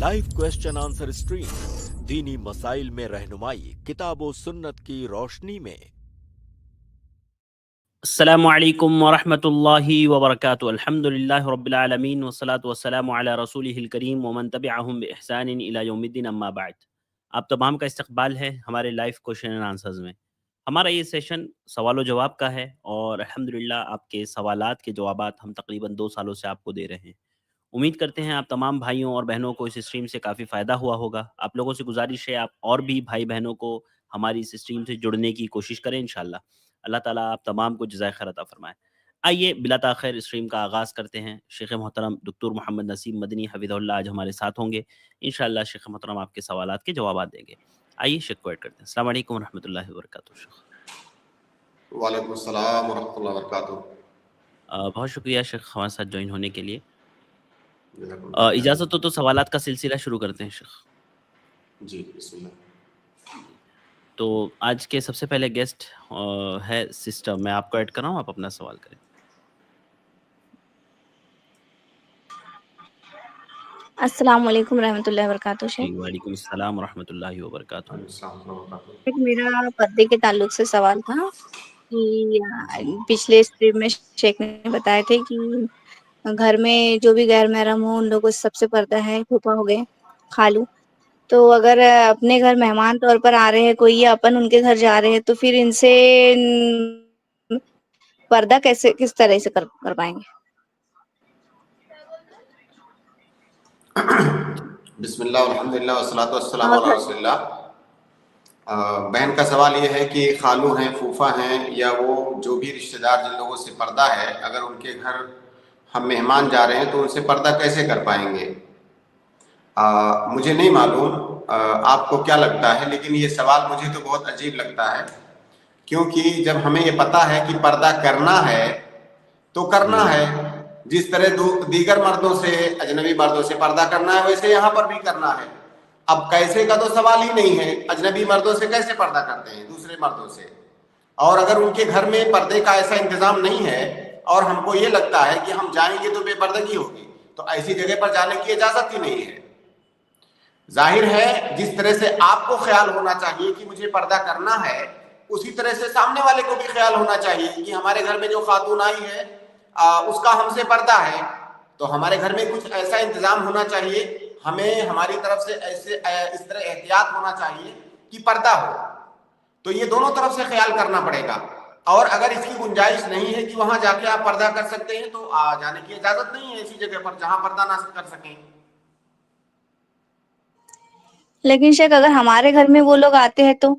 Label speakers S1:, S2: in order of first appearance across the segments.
S1: Live question answer stream दीनी मसाइल में रहनुमाई किताब सुन्नत की रोशनी में।
S2: अस्सलामु अलैकुम वरहमतुल्लाहि वबरकातुहू। अल्हम्दुलिल्लाहि रब्बिल आलमीन वस्सलातु वस्सलामु अला रसूलिहिल करीम व मन तबिअहुम बिइहसानिन इला यौमिद्दीन अम्मा बाद। आप तमाम का इस्तकबाल है हमारे लाइव क्वेश्चन एंड आंसर्स में। हमारा ये सेशन सवाल व जवाब का है और अल्हम्दुलिल्लाह आपके सवालात के जवाबात हम तकरीबन 2 सालों से आपको दे रहे हैं। उम्मीद करते हैं आप तमाम भाइयों और बहनों को इस स्ट्रीम से काफ़ी फ़ायदा हुआ होगा। आप लोगों से गुजारिश है आप और भी भाई बहनों को हमारी इस स्ट्रीम से जुड़ने की कोशिश करें इंशाल्लाह। अल्लाह ताला आप तमाम को जज़ाए खैर अता फरमाए। आइए बिला ताख़िर स्ट्रीम का आगाज़ करते हैं। शेख मोहतरम डॉक्टर मोहम्मद नसीम मदनी हफ़िज़हुल्लाह आज हमारे साथ होंगे। इंशाल्लाह शेख मोहतरम आपके सवालात के जवाबात देंगे। आइए शेख को ऐड करते हैं। अस्सलाम वालेकुम रहमतुल्लाहि व बरकातुहू। शेख
S3: वालेकुम अस्सलाम व रहमतुल्लाहि व बरकातुहू।
S2: बहुत शुक्रिया शेख हमारे साथ ज्वाइन होने के लिए। इजाज़त हो तो सवालात का सिलसिला शुरू करते हैं शेख।
S3: जी बिस्मिल्लाह।
S2: तो आज के सबसे पहले गेस्ट है सिस्टर, मैं आपको ऐड कर रहा हूँ, आप अपना सवाल करें।
S4: अस्सलाम वालेकुम रहमतुल्लाहि व बरकातुहू।
S2: जी वालेकुम अस्सलाम रहमतुल्लाहि व बरकातुहू।
S4: एक मेरा पर्दे के ताल्लुक से सवाल था कि पिछले स्ट्रीम में शेख ने बताए थे कि घर में जो भी गैर महरम हो उन लोगों से सबसे पर्दा है, फूफा हो गए, खालू। तो अगर अपने घर मेहमान तौर पर आ रहे हैं कोई या अपन उनके घर जा रहे हैं तो फिर इनसे पर्दा कैसे किस तरह से कर पाएंगे?
S3: बिस्मिल्लाह अल्हम्दुलिल्लाह वस्सलातु वस्सलामु अला रसूलिल्लाह। बहन का सवाल ये है कि खालू हैं, फूफा हैं या वो जो भी रिश्तेदार जिन लोगों से पर्दा है, अगर उनके घर हम मेहमान जा रहे हैं तो उनसे पर्दा कैसे कर पाएंगे? मुझे नहीं मालूम आपको क्या लगता है, लेकिन ये सवाल मुझे तो बहुत अजीब लगता है, क्योंकि जब हमें ये पता है कि पर्दा करना है तो करना है। जिस तरह दीगर मर्दों से, अजनबी मर्दों से पर्दा करना है वैसे यहाँ पर भी करना है। अब कैसे का तो सवाल ही नहीं है। अजनबी मर्दों से कैसे पर्दा करते हैं दूसरे मर्दों से? और अगर उनके घर में पर्दे का ऐसा इंतजाम नहीं है और हमको ये लगता है कि हम जाएंगे तो बेपर्दगी होगी, तो ऐसी जगह पर जाने की इजाजत ही नहीं है। जाहिर है जिस तरह से आपको ख्याल होना चाहिए कि मुझे पर्दा करना है, उसी तरह से सामने वाले को भी ख्याल होना चाहिए कि हमारे घर में जो खातून आई है उसका हमसे पर्दा है, तो हमारे घर में कुछ ऐसा इंतजाम होना चाहिए, हमें हमारी तरफ से ऐसे इस तरह एहतियात होना चाहिए कि पर्दा हो। तो ये दोनों तरफ से ख्याल करना पड़ेगा। और अगर इसकी गुंजाइश नहीं है कि वहां जाके आप पर्दा कर सकते हैं तो जाने की इजाजत नहीं है ऐसी जगह पर जहां पर्दा ना कर सकें।
S4: लेकिन शेख अगर हमारे घर में वो लोग आते हैं तो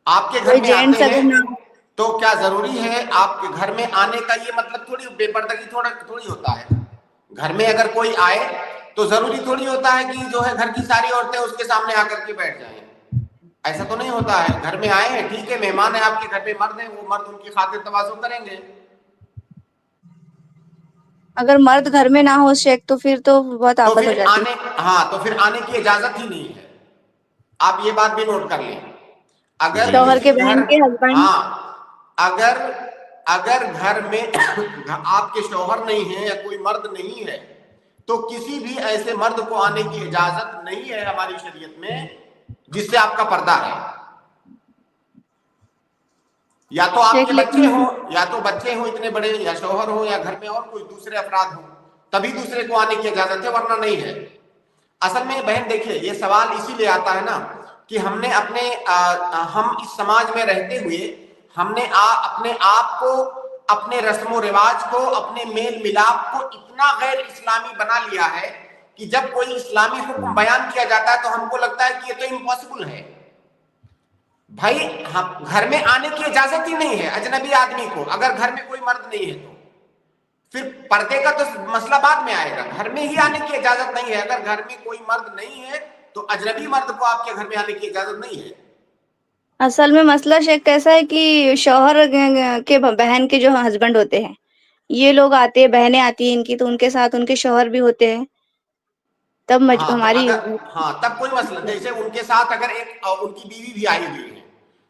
S3: आपके घर में आते हैं तो क्या जरूरी है आपके घर में आने का ये मतलब थोड़ी बेपर्दगी थोड़ी होता है। घर में अगर कोई आए तो जरूरी थोड़ी होता है कि जो है घर की सारी औरतें उसके सामने आकर के बैठ जाएं। ऐसा तो नहीं होता है। घर में आए हैं, ठीक है, मेहमान है आपके घर पे, मर्द है, वो मर्द उनकी खातिर तवाज़ु करेंगे।
S4: अगर मर्द घर में ना हो शेख तो फिर तो बहुत आफत हो जाती है।
S3: हाँ, तो फिर आने की इजाजत ही नहीं है। आप ये बात भी नोट कर लें। अगर
S4: शौहर के बहन के हस्बैंड,
S3: हाँ, अगर घर में आपके शौहर नहीं है या कोई मर्द नहीं है तो किसी भी ऐसे मर्द को आने की इजाजत नहीं है हमारी शरीयत में जिससे आपका पर्दा है। या तो आपके बच्चे हो, या तो बच्चे हो इतने बड़े, या शौहर हो, या घर में और कोई दूसरे अफराद हो, तभी दूसरे को आने की इजाजत है, वरना नहीं है। असल में बहन देखिए, ये सवाल इसीलिए आता है ना कि हमने हम इस समाज में रहते हुए हमने अपने आप को, अपने रस्मो रिवाज को, अपने मेल मिलाप को इतना गैर इस्लामी बना लिया है कि जब कोई इस्लामी हुक्म बयान किया जाता है तो हमको लगता है कि ये तो इम्पॉसिबल है। भाई हम घर में आने की इजाजत ही नहीं है अजनबी आदमी को। अगर घर में कोई मर्द नहीं है तो फिर पर्दे का तो मसला बाद में आएगा। घर में ही आने की इजाजत नहीं है। अगर घर में कोई मर्द नहीं है तो अजनबी मर्द को आपके घर में आने की इजाजत नहीं है।
S4: असल में मसला शेख कैसा है कि शौहर के बहन के जो हस्बैंड होते हैं, ये लोग आते हैं, बहनें आती हैं इनकी, तो उनके साथ उनके शौहर भी होते हैं, तब हमारी
S3: तब कोई मसला। जैसे उनके साथ अगर एक उनकी बीवी भी आई हुई है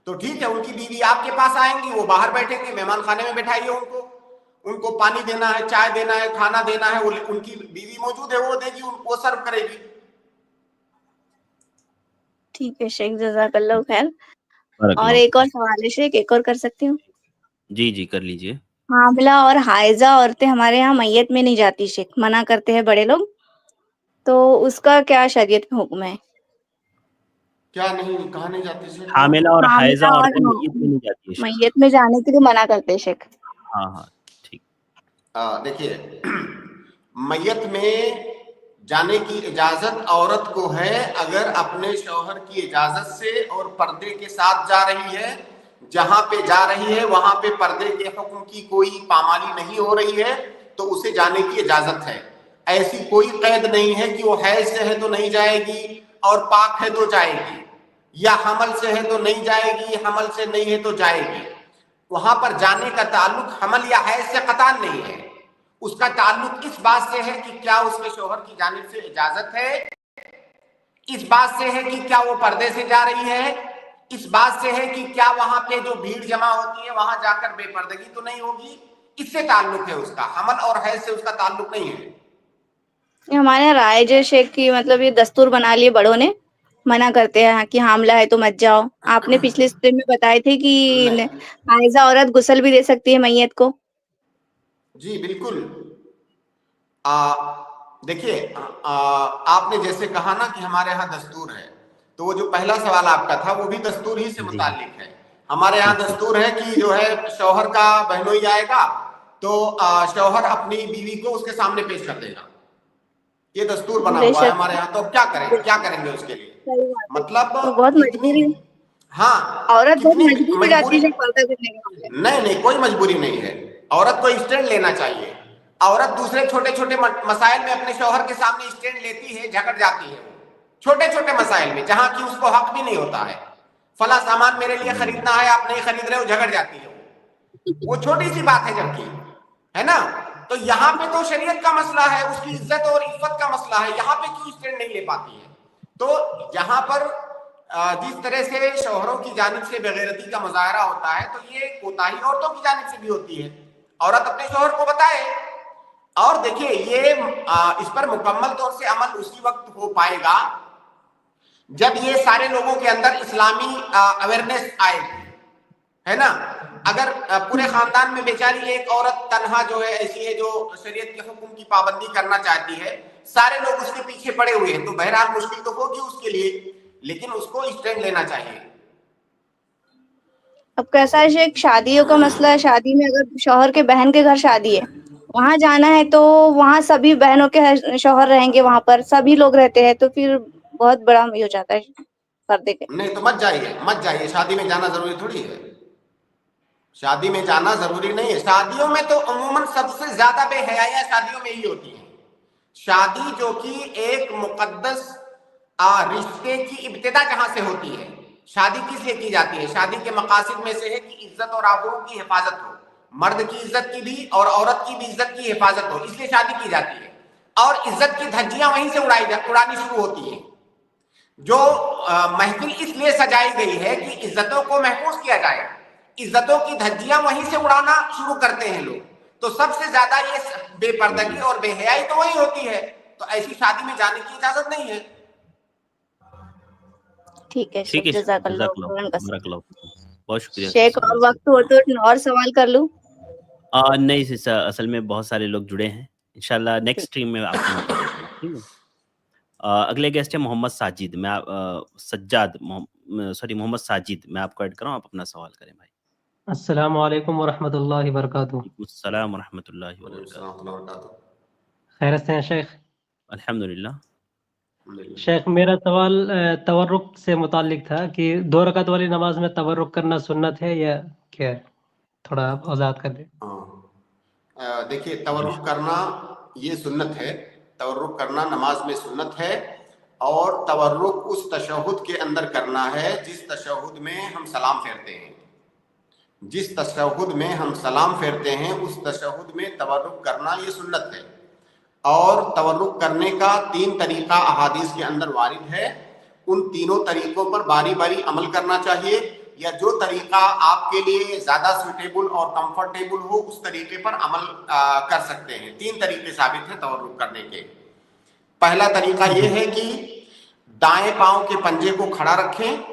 S3: तो ठीक है, उनकी बीवी आपके पास आएंगी, वो बाहर बैठेंगे, मेहमान खाने में बैठाइए उनको पानी देना है, चाय देना है, खाना देना है, उनकी बीवी मौजूद है, वो देगी, वो सर्व करेगी।
S4: ٹھیک ہے شیخ، جزاک اللہ خیر.
S2: بارک
S4: اور
S2: اللہ
S4: ایک اور
S2: فیک.
S4: سوال ہے شیخ، ایک اور کر سکتی ہوں؟
S2: جی جی کر لیجئے.
S4: حاملہ اور حائضہ عورتیں ہمارے یہاں میت میں نہیں جاتی شیخ، منع کرتے ہیں بڑے لوگ، تو اس کا کیا شریعت میں حکم ہے؟
S3: کیا نہیں، کہاں نہیں جاتی سے؟
S2: حاملہ اور حائضہ
S4: حاملہ اور
S2: عورتیں میت میں نہیں جاتی ہے شیخ.
S4: میت میں جانے کے لیے منع کرتے ہیں شیخ.
S2: ہاں ہاں ٹھیک.
S3: دیکھیے، میت میں جانے کی اجازت عورت کو ہے اگر اپنے شوہر کی اجازت سے اور پردے کے ساتھ جا رہی ہے. جہاں پہ جا رہی ہے وہاں پہ پردے کے حکم کی کوئی پامالی نہیں ہو رہی ہے تو اسے جانے کی اجازت ہے. ایسی کوئی قید نہیں ہے کہ وہ حیض سے ہے تو نہیں جائے گی اور پاک ہے تو جائے گی، یا حمل سے ہے تو نہیں جائے گی، حمل سے نہیں ہے تو جائے گی. وہاں پر جانے کا تعلق حمل یا حیض سے قطعاً نہیں ہے. اس کا تعلق اس بات سے ہے کہ کیا اس کے شوہر کی جانب سے اجازت ہے، اس بات سے ہے کہ کیا وہ پردے سے جا رہی ہے، اس بات سے ہے کہ کیا وہاں پہ جو بھیڑ جمع ہوتی ہے وہاں جا کر بے پردگی تو نہیں ہوگی. اس سے تعلق ہے اس کا، حمل اور حیض سے اس کا تعلق نہیں ہے.
S4: ہمارے یہاں رائج ہے شیخ کی، مطلب یہ دستور بنا لیے بڑوں نے، منع کرتے ہیں کہ حاملہ ہے تو مت جاؤ. آپ نے پچھلے اسٹریم میں بتائے تھے کہ
S3: نہیں،
S4: حائضہ عورت غسل بھی دے سکتی ہے میت کو.
S3: جی بالکل. دیکھیے، آپ نے جیسے کہا نا کہ ہمارے ہاں دستور ہے، تو وہ جو پہلا سوال آپ کا تھا وہ بھی دستور ہی سے
S2: جی
S3: متعلق ہے. ہمارے یہاں
S2: ٹھیک ٹھیک.
S3: دستور ہے کہ جو ہے شوہر کا بہنوئی آئے گا تو شوہر اپنی بیوی کو اس کے سامنے پیش کر دے گا. یہ دستور بنا
S4: بے
S3: ہوا ہے
S4: شک،
S3: ہمارے یہاں. تو اب کیا کریں گے اس کے لیے؟
S4: صحیح بات ہے.
S3: مطلب
S4: تو بہت
S3: کتنی،
S4: مجبوری،
S3: ہاں
S4: عورت بہت
S3: کتنی
S4: مجبور ہو جاتی
S3: مجبوری.
S4: ہے پردہ کرنے کے معاملے میں.
S3: نہیں کوئی مجبوری نہیں ہے. عورت کو اسٹینڈ لینا چاہیے. عورت دوسرے چھوٹے چھوٹے مسائل میں اپنے شوہر کے سامنے اسٹینڈ لیتی ہے، جھگڑ جاتی ہے. چھوٹے چھوٹے مسائل میں جہاں کی اس کو حق بھی نہیں ہوتا ہے، فلاں سامان میرے لیے خریدنا ہے آپ نہیں خرید رہے ہو، جھگڑ جاتی ہے. وہ چھوٹی سی بات ہے جبکہ، ہے نا. تو یہاں پہ تو شریعت کا مسئلہ ہے، اس کی عزت اور عفت کا مسئلہ ہے، یہاں پہ کیوں اسٹینڈ نہیں لے پاتی ہے؟ تو یہاں پر جس طرح سے شوہروں کی جانب سے بغیرتی کا مظاہرہ ہوتا ہے تو یہ کوتاہی عورتوں کی جانب سے بھی ہوتی ہے. عورت اپنے شوہر کو بتائے. اور دیکھیے، یہ اس پر مکمل طور سے عمل اسی وقت ہو پائے گا جب یہ سارے لوگوں کے اندر اسلامی اویئرنیس آئے گی، ہے نا. اگر پورے خاندان میں بیچاری ایک عورت تنہا جو ہے ایسی ہے جو شریعت کے حکم کی پابندی کرنا چاہتی ہے، سارے لوگ اس کے پیچھے پڑے ہوئے ہیں، تو بہرحال مشکل تو ہوگی اس کے لیے، لیکن اس کو اسٹینڈ لینا چاہیے.
S4: اب کیسا ہے شیخ، شادیوں کا مسئلہ ہے. شادی میں اگر شوہر کے بہن کے گھر شادی ہے، وہاں جانا ہے تو وہاں سبھی بہنوں کے شوہر رہیں گے، وہاں پر سبھی لوگ رہتے ہیں، تو پھر بہت بڑا ہو جاتا ہے پردے کے.
S3: نہیں تو مت جائیے. شادی میں جانا ضروری تھوڑی ہے. شادی میں جانا ضروری نہیں ہے. شادیوں میں تو عموماً سب سے زیادہ بے حیائیاں شادیوں میں ہی ہوتی ہیں. شادی جو کہ ایک مقدس رشتے کی ابتدا جہاں سے ہوتی ہے. شادی کس لیے کی جاتی ہے؟ شادی کے مقاصد میں سے ہے کہ عزت اور آبرو کی حفاظت ہو، مرد کی عزت کی بھی اور عورت کی بھی عزت کی حفاظت ہو، اس لیے شادی کی جاتی ہے. اور عزت کی دھجیاں وہیں سے اڑانی شروع ہوتی ہیں. جو محفل اس لیے سجائی گئی ہے کہ عزتوں کو محفوظ کیا جائے، عزتوں کی دھجیاں وہیں سے اڑانا شروع کرتے ہیں لوگ. تو سب سے زیادہ یہ بے پردگی اور بے حیائی تو وہی ہوتی ہے. تو ایسی شادی میں جانے کی اجازت نہیں ہے.
S4: ٹھیک ہے
S2: ٹھیک
S4: شیخ،
S2: ہے
S4: جزاک
S2: جزاک
S4: اللہ
S2: اللہ
S4: خیراً.
S2: بارک اللہ فیک. بہت شکریہ
S4: شیخ
S2: سوال
S4: اور
S2: سے.
S4: وقت ہو تو اور سوال کر لوں؟
S2: نہیں اصل میں بہت سارے لوگ جڑے ہیں، انشاءاللہ نیکسٹ اسٹریم میں آپ کو موقع دیں گے. ٹھیک ہے. اگلے گیسٹ ہے محمد ساجد. میں محمد ساجد، میں آپ کو ایڈ کراؤں، آپ اپنا سوال کریں بھائی.
S5: السلام علیکم ورحمۃ اللہ وبرکاتہ.
S2: وعلیکم السلام ورحمۃ اللہ
S3: وعلیکم السلام
S2: وبرکاتہ.
S3: ورحمۃ اللہ وبرکاتہ.
S5: خیریت سے ہیں شیخ؟
S2: الحمدللہ.
S5: شیخ میرا سوال تورک سے متعلق تھا کہ 2 رکعت والی نماز میں تورک کرنا سنت ہے یا کیا ہے؟ تھوڑا آپ وضاحت کر دیں.
S3: دیکھیے، تورک کرنا یہ سنت ہے. تورک کرنا نماز میں سنت ہے. اور تورک اس تشہد کے اندر کرنا ہے جس تشہد میں ہم سلام پھیرتے ہیں. جس تشہد میں ہم سلام پھیرتے ہیں اس تشہد میں تورک کرنا یہ سنت ہے. اور تورک کرنے کا 3 طریقہ احادیث کے اندر وارد ہے. ان تینوں طریقوں پر باری باری عمل کرنا چاہیے، یا جو طریقہ آپ کے لیے زیادہ سوٹیبل اور کمفرٹیبل ہو اس طریقے پر عمل کر سکتے ہیں. 3 طریقے ثابت ہیں تورک کرنے کے. پہلا طریقہ یہ ہے کہ दाएं पांव के पंजे को खड़ा रखें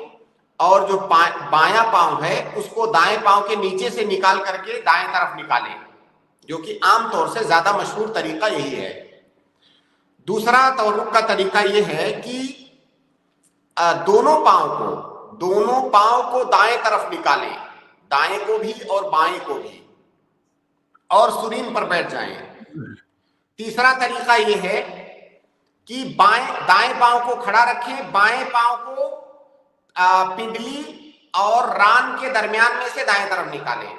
S3: और जो बायां पांव है उसको दाएं पांव के नीचे से निकाल करके दाएं तरफ निकालें, जो कि आमतौर से ज्यादा मशहूर तरीका यही है। दूसरा तवर्रुक का तरीका यह है कि दोनों पांव को दाएं तरफ निकालें, दाएं को भी और बाएं को भी, और सुरीन पर बैठ जाएं। तीसरा तरीका यह है कि दाएं पांव को खड़ा रखें, बाएं पांव को पिंडली और रान के दरमियान में से दाएं तरफ निकालें।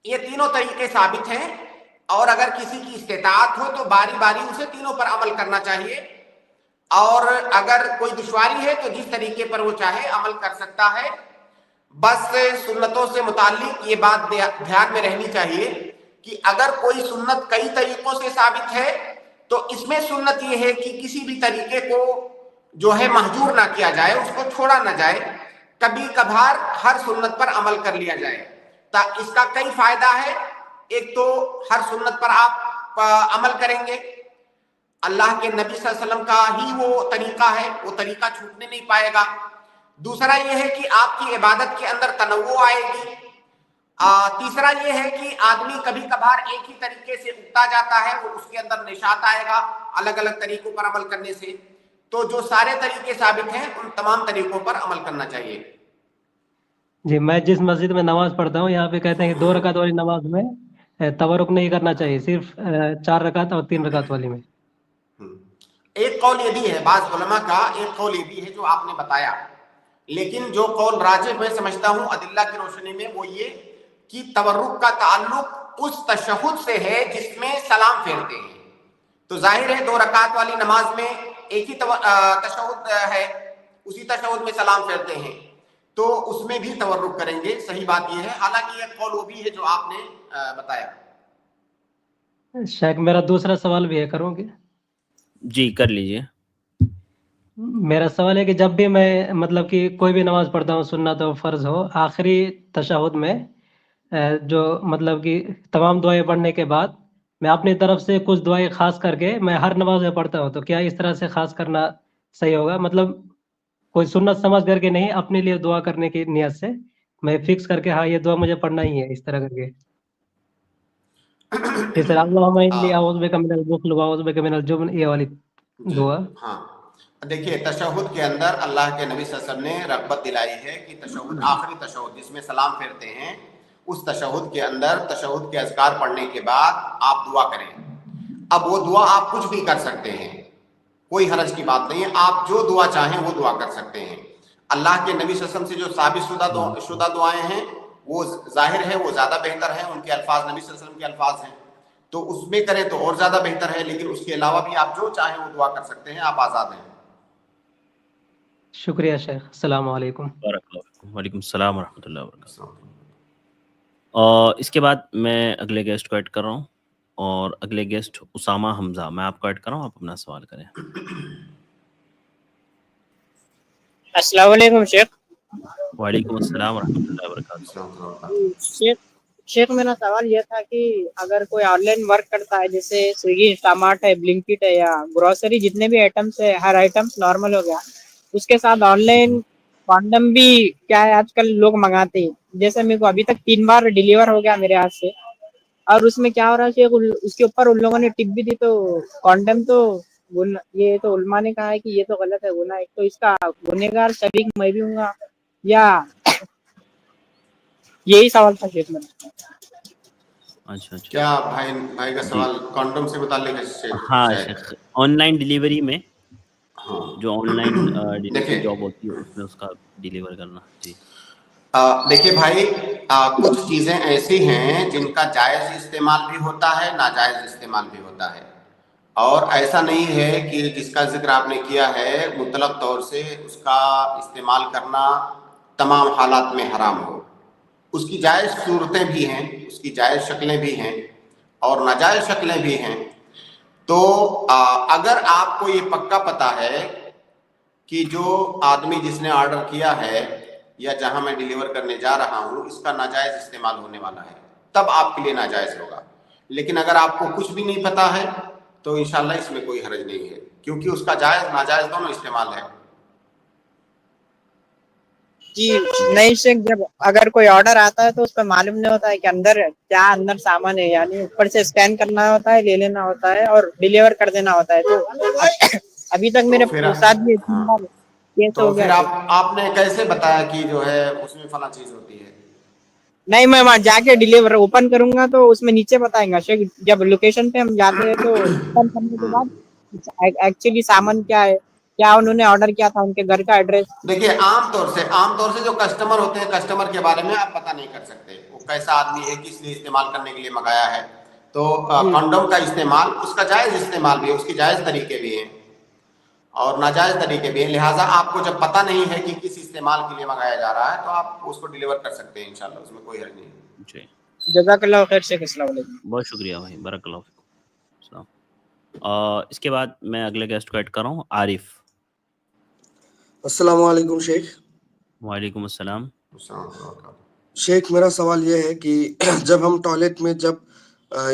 S3: ये तीनों तरीके साबित हैं, और अगर किसी की इस्तेताअत हो तो बारी बारी उसे तीनों पर अमल करना चाहिए, और अगर कोई दुश्वारी है तो जिस तरीके पर वो चाहे अमल कर सकता है। बस सुन्नतों से मुताल्लिक ये बात ध्यान में रहनी चाहिए कि अगर कोई सुन्नत कई तरीकों से साबित है तो इसमें सुन्नत ये है कि किसी भी तरीके को जो है महजूर ना किया जाए, उसको छोड़ा ना जाए, कभी कभार हर सुन्नत पर अमल कर लिया जाए। तो इसका कई फायदा है। एक तो हर सुन्नत पर आप अमल करेंगे, अल्लाह के नबी सल्लल्लाहु अलैहि वसल्लम का ही वो तरीका है, वो तरीका छूटने नहीं पाएगा। दूसरा ये है कि आपकी इबादत के अंदर तनव्वु आएगी। तीसरा ये है कि आदमी कभी कभार एक ही तरीके से उगता जाता है, वो उसके अंदर निशात आएगा अलग अलग तरीकों पर अमल करने से। तो जो सारे तरीके साबित हैं उन तमाम तरीकों पर अमल करना चाहिए।
S5: जी, मैं जिस मस्जिद में नमाज पढ़ता हूँ यहाँ पे कहते हैं कि 2 रकात वाली नमाज में तवरुक नहीं करना चाहिए, सिर्फ 4 रकात और 3 रकात वाली में।
S3: एक कौल ये भी है, बाज़ उलमा का एक कौल ये भी है जो आपने बताया, लेकिन जो कौल राजिह मैं समझता हूँ अदिल्ला की रोशनी में वो ये कि तवरुक का ताल्लुक उस तशहुद से है जिसमें सलाम फेरते हैं। तो जाहिर है 2 रकात वाली नमाज में एक ही तशहुद है, उसी तशहुद में सलाम फेरते हैं, तो उसमें भी तवरुक करेंगे। सही बात यह है। हालांकि एक कौल वो भी है जो आपने बताया।
S5: शेख, मेरा दूसरा सवाल भी है, करोगे?
S2: जी कर लीजिए।
S5: मेरा सवाल है कि जब भी मैं मतलब कि कोई भी नमाज पढ़ता हूँ, सुन्नत हो फर्ज हो, आखिरी तशहुद में जो मतलब कि तमाम दुआएं पढ़ने के बाद मैं अपनी तरफ से कुछ दुआएं खास करके मैं हर नमाज में पढ़ता हूँ, तो क्या इस तरह से खास करना सही होगा? मतलब कोई सुन्नत समझ करके नहीं, अपने लिए दुआ करने की नियत से मैं फिक्स करके हाँ ये दुआ मुझे पढ़ना ही है, इस तरह करके। इस अल्लाहुम्मा इन्नी अऊज़ु बिका मिनल बुख्ल व अऊज़ु बिका मिनल जुब्न, ये वाली दुआ।
S3: हाँ, देखिए तशहुद के अंदर अल्लाह के नबी सल्लल्लाहु अलैहि वसल्लम ने रग़बत दिलाई है कि तशहुद, आखिरी तशहुद जिसमें सलाम फेरते हैं, उस तशहुद के अंदर तशहुद के अज़कार पढ़ने के बाद आप दुआ करें। अब वो दुआ आप कुछ भी कर सकते हैं, कोई हरज की बात नहीं है, आप जो दुआ चाहें वो दुआ कर सकते हैं। अल्लाह के नबी सल्लल्लाहु अलैहि वसल्लम से जो साबित शुदा दुआएं हैं वो जाहिर है वो ज्यादा बेहतर है, उनके अल्फाज नबी सल्लल्लाहु अलैहि वसल्लम के अल्फाज हैं, तो उसमें करें तो और ज्यादा बेहतर है। लेकिन उसके अलावा भी आप जो चाहें वो दुआ कर सकते हैं, आप आजाद हैं।
S5: शुक्रिया शेख, अस्सलाम वालेकुम।
S2: वालेकुम सलाम व रहमतुल्लाहि व बरकातहू। और इसके बाद मैं अगले गेस्ट को ऐड कर रहा हूँ, और अगले गेस्ट उसामा हमजा, मैं आपको ऐड कर रहा हूँ, आप अपना सवाल करें।
S6: अस्सलाम वालेकुम शेख।
S2: वालेकुम अस्सलाम व रहमतुल्लाहि व बरकातहू।
S6: शेख मेरा सवाल यह था कि अगर कोई ऑनलाइन वर्क करता है, जैसे स्विगी, इंस्टामार्ट है, ब्लिंकिट है, या ग्रोसरी जितने भी आइटम्स है, हर आइटम्स नॉर्मल हो गया, उसके साथ ऑनलाइन कॉन्डम भी क्या है आजकल लोग मंगाते हैं। जैसे मेरे को अभी तक 3 बार डिलीवर हो गया मेरे हाथ से, और उसमें क्या हो रहा है, उसके ऊपर उन लोगों ने टिप भी दी, तो कॉन्डम तो ये तो उलमा ने कहा है कि ये तो गलत है, गुनाह है, तो इसका गुनहगार शरीक मैं भी हूँगा, या यही सवाल था शेख मेरा।
S2: अच्छा,
S3: क्या भाई का सवाल कॉन्डम से मुताल्लिक है शेख?
S2: हाँ शेख, ऑनलाइन डिलीवरी में,
S3: हाँ,
S2: जो ऑनलाइन डिलीवरी जॉब होती है उसमें उसका डिलीवर करना। जी
S3: देखिए भाई, कुछ चीजें ऐसी हैं जिनका जायज इस्तेमाल भी होता है, नाजायज इस्तेमाल भी होता है, और ऐसा नहीं है कि जिसका जिक्र आपने किया है मुतलक तौर से उसका इस्तेमाल करना तमाम हालात में हराम हो। उसकी जायज सूरतें भी हैं, उसकी जायज शक्लें भी हैं और नाजायज शक्लें भी हैं। तो अगर आपको ये पक्का पता है कि जो आदमी जिसने ऑर्डर किया है या जहां मैं डिलीवर करने जा रहा हूं इसका नाजायज इस्तेमाल होने वाला है, तब आपके लिए नाजायज होगा। लेकिन अगर आपको कुछ भी नहीं पता है तो इंशाल्लाह इसमें कोई हरज नहीं है, क्योंकि उसका जायज नाजायज दोनों इस्तेमाल है।
S6: कि नहीं शेख, जब अगर कोई ऑर्डर आता है तो उस पर मालूम नहीं होता है कि अंदर क्या अंदर सामान है, यानी ऊपर से स्कैन करना होता है, ले लेना होता है और डिलीवर कर देना होता है। तो अभी तक मेरे
S3: तो फिर
S6: साथ भी
S3: हाँ,
S6: केस
S3: तो
S6: हो
S3: फिर
S6: गया।
S3: आपने कैसे बताया कि जो है उसमें फला चीज होती है?
S6: नहीं, मैं वहाँ जाके डिलीवर ओपन करूंगा तो उसमें नीचे बताएगा शेख, जब लोकेशन पे हम जाते हैं तो ओपन करने के बाद एक्चुअली सामान क्या है, क्या उन्होंने ऑर्डर किया था, उनके घर का एड्रेस।
S3: देखिए, आमतौर से जो कस्टमर होते हैं, कस्टमर के बारे में आप पता नहीं कर सकते वो कैसा आदमी है, किस लिए इस्तेमाल करने के लिए मंगाया है। तो कंडोम का इस्तेमाल उसका जायज इस्तेमाल भी है, उसकी जायज तरीके भी हैं और नाजायज तरीके भी हैं। लिहाजा आपको जब पता नहीं है कि किस इस्तेमाल के लिए मंगाया जा रहा है तो आप उसको डिलीवर कर सकते हैं इंशाल्लाह, उसमें कोई हर्ज नहीं है।
S2: जी,
S6: जज़ाकल्लाह खैर शेख, अस्सलाम वालेकुम।
S2: बहुत शुक्रिया भाई, बरकल्लाह फीकुम। इसके बाद मैं अगले गेस्ट को ऐड कर रहा हूँ, आरिफ।
S7: अस्सलाम वालेकुम शेख।
S2: वालेकुम अस्सलाम।
S7: शेख, मेरा सवाल ये है कि जब हम टॉयलेट में जब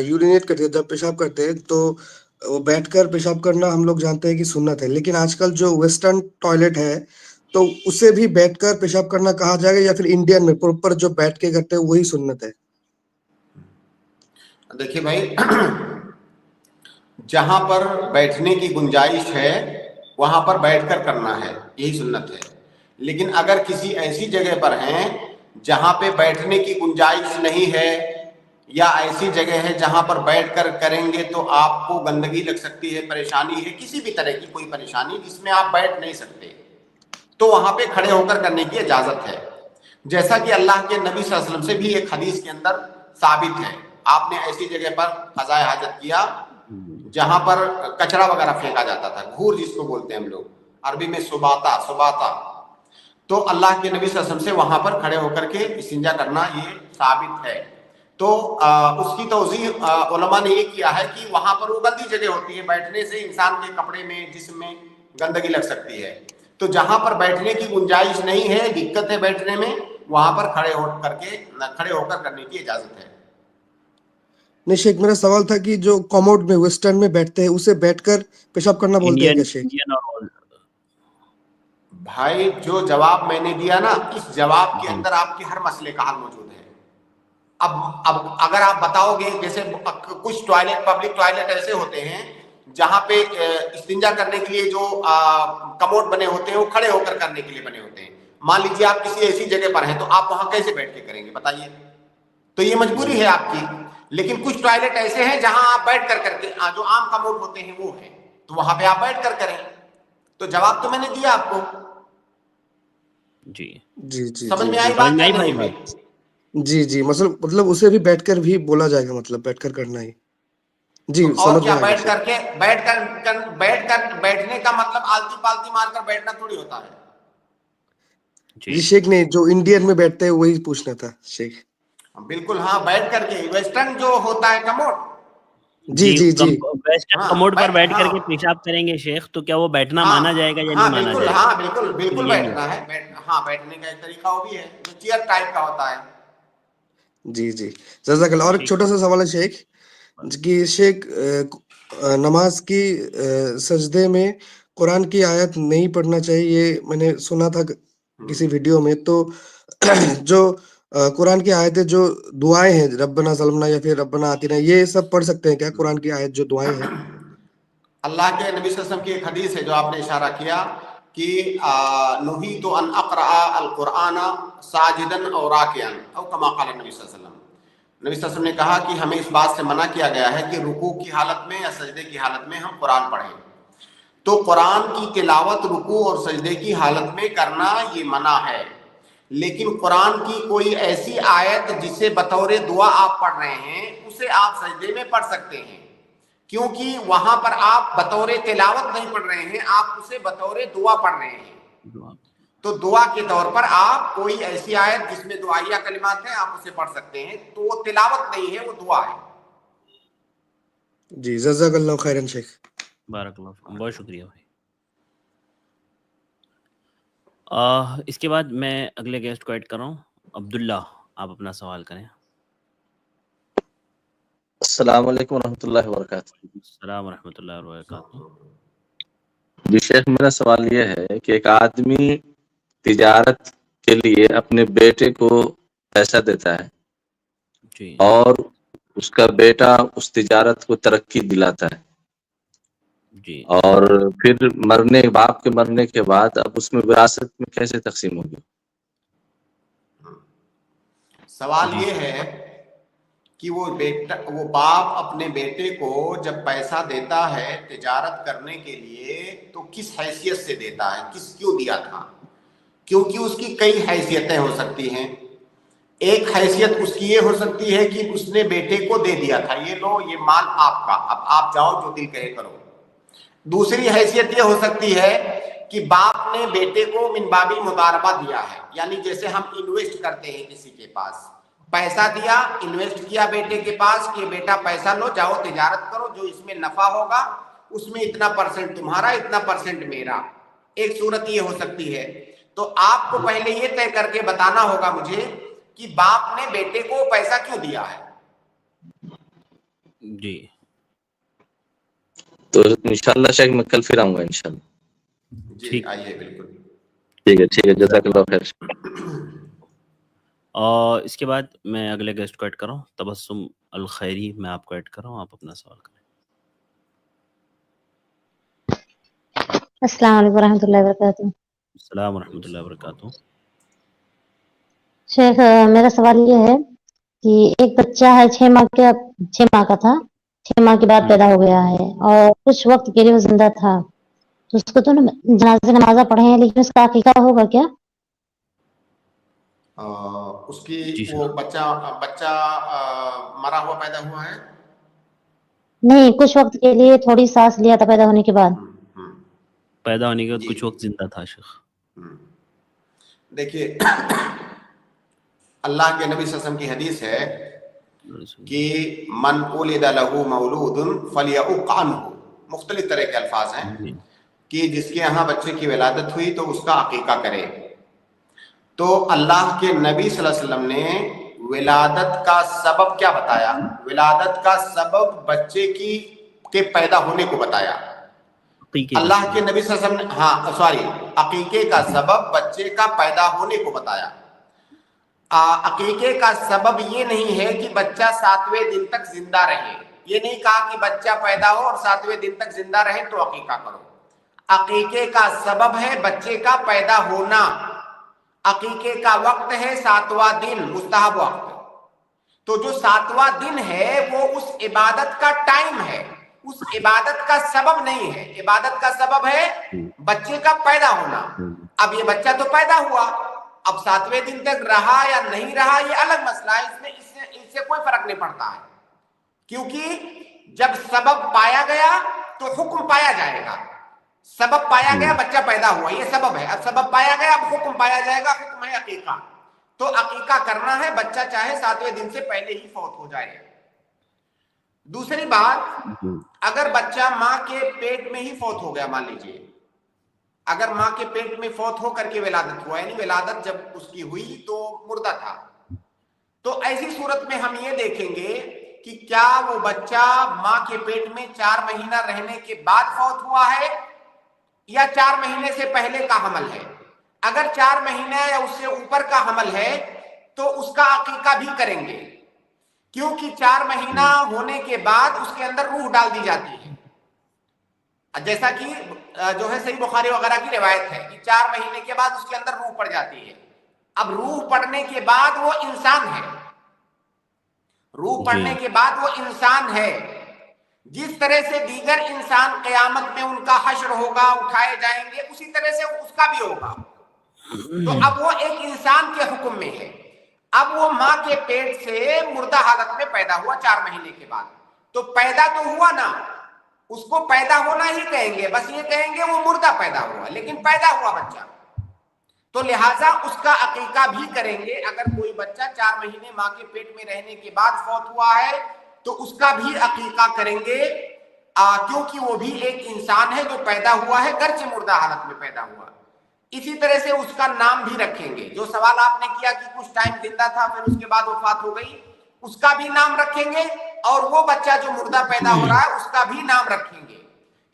S7: यूरिनेट करते हैं, जब पेशाब करते हैं, तो वो बैठकर पेशाब करना हम लोग जानते हैं कि सुन्नत है, लेकिन आजकल जो वेस्टर्न टॉयलेट है तो उसे भी बैठकर पेशाब करना कहा जाएगा, या फिर इंडियन में प्रॉपर जो बैठ के करते हैं वही सुन्नत है?
S3: देखिए भाई, जहां पर बैठने की गुंजाइश है वहां पर बैठकर करना है, यही सुन्नत है। लेकिन अगर किसी ऐसी जगह पर हैं जहां पे बैठने की गुंजाइश नहीं है या ऐसी जगह है जहां पर बैठकर करेंगे तो आपको गंदगी लग सकती है, परेशानी है, किसी भी तरह की कोई परेशानी जिसमें आप बैठ नहीं सकते, तो वहां पे खड़े होकर करने की इजाजत है। जैसा कि अल्लाह के नबी सल्लल्लाहु अलैहि वसल्लम से भी एक हदीस के अंदर साबित है, आपने ऐसी जगह पर क़ज़ाए हाजत किया जहां पर कचरा वगैरह फेंका जाता था, घूर जिसको बोलते हैं हम लोग, अरबी में सुबाता, तो अल्लाह के नबी सल्लल्लाहु अलैहि वसल्लम से वहां पर खड़े होकर के इस्तिंजा करना ये साबित है। तो उसकी तौज़ीह उलमा ने ये किया है कि वहां पर वो गंदी जगह होती है, बैठने से इंसान के कपड़े में, जिस्म में गंदगी लग सकती है। तो जहां पर बैठने की गुंजाइश नहीं है, दिक्कत है बैठने में, वहां पर खड़े होकर करने की इजाजत है।
S7: नहीं शेख, मेरा सवाल था कि जो कॉमोड में वेस्टर्न में बैठते हैं उसे बैठकर पेशाब करना बोलते हैं क्या शेख?
S2: इंडियन और
S3: भाई, जो जवाब मैंने दिया ना, इस जवाब के अंदर आपके हर मसले का हल मौजूद है। अब अगर आप बताओगे, जैसे कुछ टॉयलेट, पब्लिक टॉयलेट ऐसे होते हैं जहां पे इस्तिंजा करने के लिए जो कमोड बने होते हैं वो खड़े होकर करने के लिए बने होते हैं। मान लीजिए आप किसी ऐसी जगह पर हैं तो आप वहां कैसे बैठ के करेंगे बताइए? तो ये मजबूरी है आपकी। लेकिन कुछ टॉयलेट ऐसे हैं जहां आप बैठ कर करके, जो आम कमोड होते हैं वो है, तो वहां पे आप बैठ कर करें। तो जवाब तो मैंने दिया आपको।
S2: जी
S7: जी
S3: समझ में आई बात?
S2: भाई।
S7: जी, मतलब उसे भी बैठकर भी बोला जाएगा, मतलब बैठकर करना ही। जी,
S3: और
S7: समझ
S3: क्या,
S7: में आ गया।
S3: बैठने का मतलब आलती पालती मारकर बैठना थोड़ी होता है।
S7: जी शेख, नहीं, जो इंडियन में बैठते हैं वही पूछना था शेख।
S3: बिल्कुल, हाँ, बैठ करके। वेस्टर्न जो होता है कमोड,
S7: जी
S2: वेस्टर्न कमोड पर बैठ करके पेशाब करेंगे शेख, तो क्या वो बैठना माना जाएगा या नहीं माना जाएगा?
S3: बिल्कुल बैठना है। बैठने का एक तरीका वो भी है जो चेयर टाइप का होता है।
S7: जी जज़ाकल्लाह। और एक छोटा सा सवाल है शेख, कि शेख नमाज की सजदे में कुरान की आयत नहीं पढ़ना चाहिए, ये मैंने सुना था किसी वीडियो में। तो जो कुरान की आयतें, जो दुआएं हैं, रब्बना ज़लमना या फिर रब्बना आतिना, ये सब पढ़ सकते हैं क्या? कुरान की आयत जो दुआएं हैं।
S3: अल्लाह के नबी सल्लल्लाहु अलैहि वसल्लम की एक हदीस है जो आपने इशारा किया कि नुहीतु अन अक़रा अल कुरान साजिदन और राकियन औ कमा क़ाल नबी सल्लल्लाहु अलैहि वसल्लम। नबी सल्लल्लाहु अलैहि वसल्लम ने कहा कि हमें इस बात से मना किया गया है कि रुकू की हालत में या सजदे की हालत में हम कुरान पढ़ें। तो कुरान की तिलावत रुकू और सजदे की हालत में करना ये मना है। लेकिन कुरान की कोई ऐसी आयत जिसे बतौर दुआ आप पढ़ रहे हैं, उसे आप सजदे में पढ़ सकते हैं, क्योंकि वहां पर आप बतौर तिलावत नहीं पढ़ रहे हैं, आप उसे बतौर दुआ पढ़ रहे हैं। तो दुआ के तौर पर आप कोई ऐसी आयत जिसमें दुआइया कलिमात हैं, आप उसे पढ़ सकते हैं। तो वो तिलावत नहीं है, वो दुआ है।
S7: जी, जज़ाकल्लाह खैरन शेख।
S2: बारकल्लाह, बहुत शुक्रिया भाई। इसके बाद मैं अगले गेस्ट को ऐड कर रहा हूँ, अब्दुल्ला, आप अपना सवाल करें।
S8: अस्सलाम वालेकुम रहमतुल्लाहि व बरकातहू।
S2: अस्सलाम रहमतुल्लाहि व बरकातहू।
S8: जी शेख, मेरा सवाल ये है कि एक आदमी तिजारत کے لیے اپنے بیٹے کو پیسہ دیتا ہے
S2: جی
S8: اور اس کا بیٹا اس تجارت کو ترقی دلاتا ہے،
S2: جی
S8: اور پھر باپ کے مرنے کے بعد اب اس میں وراثت میں کیسے تقسیم ہوگی؟
S3: سوال
S2: جی
S3: یہ ہے کہ وہ باپ اپنے بیٹے کو جب پیسہ دیتا ہے تجارت کرنے کے لیے تو کس حیثیت سے دیتا ہے، کیوں دیا تھا؟ کیونکہ اس کی کئی حیثیتیں ہو سکتی ہیں. ایک حیثیت اس کی یہ ہو سکتی ہے کہ اس نے بیٹے کو دے دیا تھا، یہ لو یہ مال آپ کا، اب آپ جاؤ جو دل کہے کرو. دوسری حیثیت یہ ہو سکتی ہے کہ باپ نے بیٹے کو من باب المضاربہ دیا ہے، یعنی جیسے ہم انویسٹ کرتے ہیں، کسی کے پاس پیسہ دیا، انویسٹ کیا بیٹے کے پاس کہ بیٹا پیسہ لو، جاؤ تجارت کرو، جو اس میں نفع ہوگا اس میں اتنا پرسنٹ تمہارا، اتنا پرسنٹ میرا. ایک صورت یہ ہو سکتی ہے. تو آپ کو پہلے یہ طے کر کے بتانا ہوگا مجھے کہ باپ نے بیٹے کو پیسہ کیوں دیا ہے.
S2: جی
S8: تو انشاءاللہ شیخ میں کل پھر آؤں گا انشاءاللہ.
S3: جی
S2: ٹھیک
S3: آئیے، بالکل.
S8: ٹھیک ہے، جزاک اللہ خیر.
S2: اور اس کے بعد میں اگلے گیسٹ کو ایڈ کر رہا ہوں، تبسم الخیری، میں آپ کو ایڈ کر رہا ہوں، آپ اپنا سوال کریں.
S9: السلام علیکم ورحمۃ اللہ وبرکاتہ.
S2: السلام ورحمۃ اللہ وبرکاتہ.
S9: شیخ میرا سوال یہ ہے کہ ایک بچہ ہے 6 ماہ کا تھا، 6 ماہ کے بعد پیدا ہو گیا ہے اور کچھ وقت کے لیے وہ زندہ تھا، تو اس کو تو جنازہ نمازہ پڑھے ہیں، لیکن اس کا عقیقہ ہوگا کیا؟
S3: اس کی
S2: جی
S3: وہ
S2: سر.
S3: بچہ مرا ہوا پیدا ہوا ہے؟
S9: نہیں، کچھ وقت کے لیے تھوڑی سانس لیا تھا پیدا ہونے کے بعد.
S2: پیدا ہونے کے بعد
S3: جی.
S2: کچھ وقت زندہ تھا شیخ.
S3: دیکھیے اللہ کے نبی صلی اللہ علیہ وسلم کی حدیث ہے کہ من ولد له مولود فلیعق عنہ، مختلف طرح کے الفاظ ہیں کہ جس کے یہاں بچے کی ولادت ہوئی تو اس کا عقیقہ کرے. تو اللہ کے نبی صلی اللہ علیہ وسلم نے ولادت کا سبب کیا بتایا؟ ولادت کا سبب بچے کے پیدا ہونے کو بتایا. اللہ کے نبی صلی اللہ علیہ وسلم نے عقیقے کا سبب بچے کا پیدا ہونے کو بتایا. عقیقے کا سبب یہ نہیں ہے کہ بچہ 7ویں دن تک زندہ رہے، یہ نہیں کہا کہ بچہ پیدا ہو اور 7ویں دن تک زندہ رہے تو عقیقہ کرو. عقیقے کا سبب ہے بچے کا پیدا ہونا. عقیقے کا وقت ہے 7واں دن، مستحب وقت. تو جو 7واں دن ہے وہ اس عبادت کا ٹائم ہے، اس عبادت کا سبب نہیں ہے. عبادت کا سبب ہے بچے کا پیدا ہونا. اب یہ بچہ تو پیدا ہوا، اب 7ویں دن تک رہا یا نہیں رہا یہ الگ مسئلہ ہے، اس سے کوئی فرق نہیں پڑتا ہے. کیونکہ جب سبب پایا گیا تو حکم پایا جائے گا. سبب پایا گیا، بچہ پیدا ہوا، یہ سبب ہے. اب سبب پایا گیا، اب حکم پایا جائے گا، حکم ہے عقیقہ. تو عقیقہ کرنا ہے، بچہ چاہے 7ویں دن سے پہلے ہی فوت ہو جائے. دوسری بات، اگر بچہ ماں کے پیٹ میں ہی فوت ہو گیا، مان لیجیے اگر ماں کے پیٹ میں فوت ہو کر کے ولادت ہوا، یعنی ولادت جب اس کی ہوئی تو مردہ تھا، تو ایسی صورت میں ہم یہ دیکھیں گے کہ کیا وہ بچہ ماں کے پیٹ میں 4 مہینہ رہنے کے بعد فوت ہوا ہے یا 4 مہینے سے پہلے کا حمل ہے. اگر 4 مہینے یا اس سے اوپر کا حمل ہے تو اس کا عقیقہ بھی کریں گے، کیونکہ 4 مہینہ ہونے کے بعد اس کے اندر روح ڈال دی جاتی ہے، جیسا کہ جو ہے صحیح بخاری وغیرہ کی روایت ہے کہ 4 مہینے کے بعد اس کے اندر روح پڑ جاتی ہے. اب روح پڑنے کے بعد وہ انسان ہے، روح پڑنے کے بعد وہ انسان ہے. جس طرح سے دیگر انسان قیامت میں ان کا حشر ہوگا، اٹھائے جائیں گے، اسی طرح سے اس کا بھی ہوگا. تو اب وہ ایک انسان کے حکم میں ہے. اب وہ ماں کے پیٹ سے مردہ حالت میں پیدا ہوا 4 مہینے کے بعد، تو پیدا تو ہوا نا، اس کو پیدا ہونا ہی کہیں گے، بس یہ کہیں گے وہ مردہ پیدا ہوا، لیکن پیدا ہوا بچہ. تو لہٰذا اس کا عقیقہ بھی کریں گے. اگر کوئی بچہ 4 مہینے ماں کے پیٹ میں رہنے کے بعد فوت ہوا ہے تو اس کا بھی عقیقہ کریں گے، کیونکہ وہ بھی ایک انسان ہے جو پیدا ہوا ہے، گرچہ مردہ حالت میں پیدا ہوا. اسی طرح سے اس کا نام بھی رکھیں گے. جو سوال آپ نے کیا کہ کچھ ٹائم زندہ تھا پھر اس کے بعد وفات ہو گئی، اس کا بھی نام رکھیں گے، اور وہ بچہ جو مردہ پیدا ہو رہا ہے اس کا بھی نام رکھیں گے،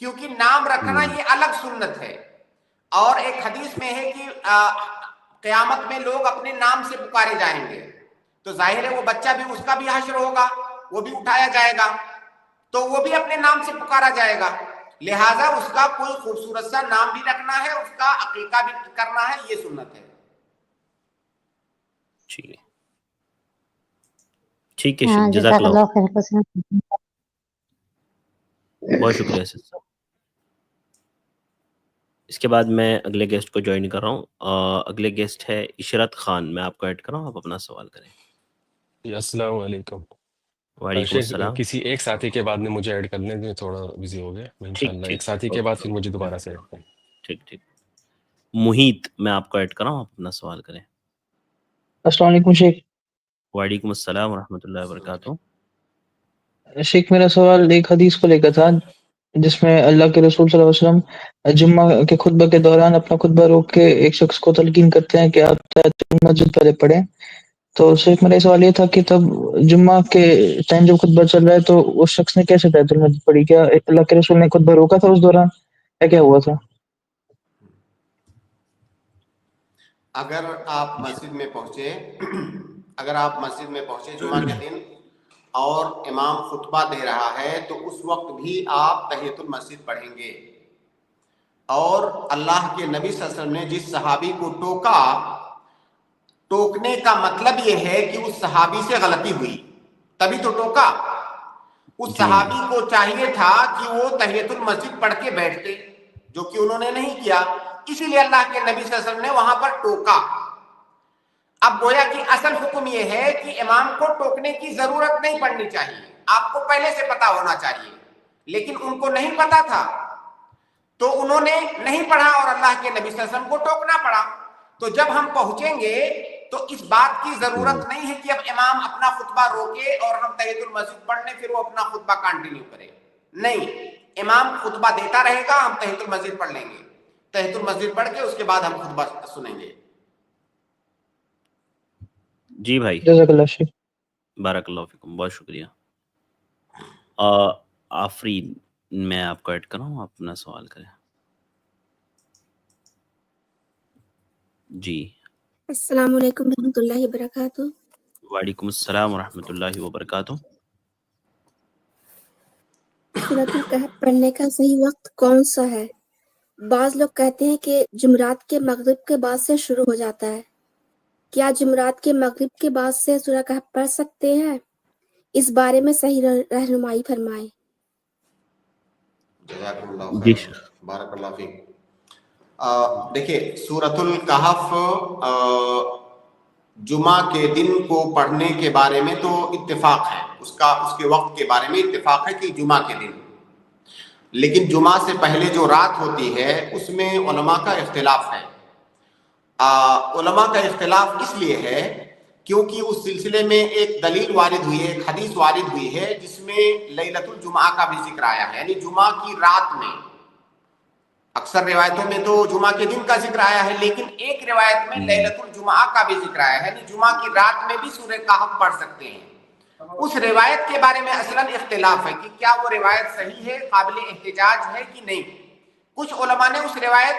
S3: کیونکہ نام رکھنا یہ الگ سنت ہے. اور ایک حدیث میں ہے کہ قیامت میں لوگ اپنے نام سے پکارے جائیں گے، تو ظاہر ہے وہ بچہ بھی، اس کا بھی حشر ہوگا، وہ بھی اٹھایا جائے گا، تو وہ بھی اپنے نام سے پکارا جائے گا، لہٰذا اس کا کوئی خوبصورت سا نام بھی رکھنا ہے، اس کا عقیقہ بھی کرنا ہے، یہ سنت ہے۔
S2: ٹھیک ہے
S9: ہاں
S2: جزاک
S9: جزاک
S2: اللہ،
S9: اللہ خیر حسن۔
S2: بہت شکریہ اسد صاحب۔ اس کے بعد میں اگلے گیسٹ کو جوائن کر رہا ہوں۔ اگلے گیسٹ ہے عشرت خان، میں آپ کو ایڈ کر رہا ہوں، آپ اپنا سوال کریں۔
S10: جی السلام علیکم۔
S2: وعلیکم
S10: شیخ
S2: السلام۔
S10: کسی ایک ساتھی کے بعد میں مجھے ایڈ کر لیں، میں تھوڑا بزی ہو گیا، میں
S2: ٹھیک
S10: انشاءاللہ
S2: ٹھیک
S10: ایک ساتھی کے بعد پھر مجھے دوبارہ سے ایڈ کریں۔
S2: ٹھیک ٹھیک۔ محیط، میں آپ کو ایڈ کر رہا ہوں، آپ اپنا سوال کریں۔
S11: السلام علیکم شیخ۔
S2: وعلیکم السلام ورحمۃ اللہ وبرکاتہ۔
S11: شیخ میرا سوال ایک حدیث کو لے کر تھا جس میں اللہ کے رسول صلی اللہ علیہ وسلم جمعہ کے خطبہ کے دوران اپنا خطبہ روک کے ایک شخص کو تلقین کرتے ہیں کہ آپ مسجد پہلے پڑھیں۔ تو شیخ میرا سوال یہ تھا کہ تب جمعہ کے ٹائم جب خطبہ چل رہا ہے تو اس شخص نے کیسے تحیۃ المسجد پڑھی؟ کیا اللہ کے رسول نے خطبہ روکا تھا اس دوران یا کیا ہوا تھا؟
S3: اگر آپ مسجد میں پہنچے جمعہ کے دن اور امام خطبہ دے رہا ہے تو اس وقت بھی آپ تحیۃ المسجد پڑھیں گے، اور اللہ کے نبی صلی اللہ علیہ وسلم نے جس صحابی کو ٹوکا، ٹوکنے کا مطلب یہ ہے کہ اس صحابی سے غلطی ہوئی تبھی تو ٹوکا۔ اس صحابی کو چاہیے تھا کہ وہ تحیۃ المسجد پڑھ کے بیٹھتے، جو کہ انہوں نے نہیں کیا، اسی لیے اللہ کے نبی صلی اللہ علیہ وسلم نے وہاں پر ٹوکا۔ اب گویا کہ اصل حکم یہ ہے کہ امام کو ٹوکنے کی ضرورت نہیں پڑنی چاہیے، آپ کو پہلے سے پتا ہونا چاہیے، لیکن ان کو نہیں پتا تھا تو انہوں نے نہیں پڑھا اور اللہ کے نبی صلی اللہ علیہ وسلم کو ٹوکنا پڑا۔ تو جب ہم پہنچیں گے تو اس بات کی ضرورت نہیں ہے کہ اب امام اپنا خطبہ روکے اور ہم تحیۃ المسجد پڑھ لیں پھر وہ اپنا خطبہ کنٹینیو کرے، نہیں، امام خطبہ دیتا رہے گا، ہم تحیۃ المسجد پڑھ لیں گے، تحیۃ المسجد پڑھ کے اس کے بعد ہم خطبہ سنیں گے۔
S2: جی بھائی،
S11: جزاک اللہ شیخ۔
S2: بارک اللہ فیکم، بہت شکریہ۔ آفرین، میں آپ کو ایڈ کر رہا ہوں، آپ اپنا سوال کریں۔ جی
S12: السلام علیکم ورحمۃ اللہ وبرکاتہ۔
S2: وعلیکم السلام ورحمۃ اللہ وبرکاتہ۔
S12: سورۃ الکہف پڑھنے کا صحیح وقت کون سا ہے؟ بعض لوگ کہتے ہیں کہ جمعرات کے مغرب کے بعد سے شروع ہو جاتا ہے، کیا جمعرات کے مغرب کے بعد سے سورہ کہف پڑھ سکتے ہیں؟ اس بارے میں صحیح رہنمائی فرمائیں۔
S3: جزاک اللہ
S2: جی
S3: خیر، بارک اللہ فیک۔ دیکھیں سورۃ الکہف جمعہ کے دن کو پڑھنے کے بارے میں تو اتفاق ہے، اس کے وقت کے بارے میں اتفاق ہے کہ جمعہ کے دن، لیکن جمعہ سے پہلے جو رات ہوتی ہے اس میں علماء کا اختلاف ہے۔ علماء کا اختلاف اس لیے ہے کیونکہ اس سلسلے میں ایک دلیل وارد ہوئی ہے، ایک حدیث وارد ہوئی ہے جس میں لیلۃ الجمعہ کا بھی ذکر آیا ہے، یعنی جمعہ کی رات میں۔ اکثر روایتوں میں تو جمعہ کے دن کا ذکر آیا ہے، لیکن ایک روایت میں لیلۃ الجمعہ کا بھی ذکر آیا ہے، یعنی جمعہ کی رات میں بھی سورہ کہف پڑھ سکتے ہیں۔ اس روایت کے بارے میں اصلاً اختلاف ہے کہ کیا وہ روایت صحیح ہے، قابل احتجاج ہے کہ نہیں۔ کچھ علماء نے اس روایت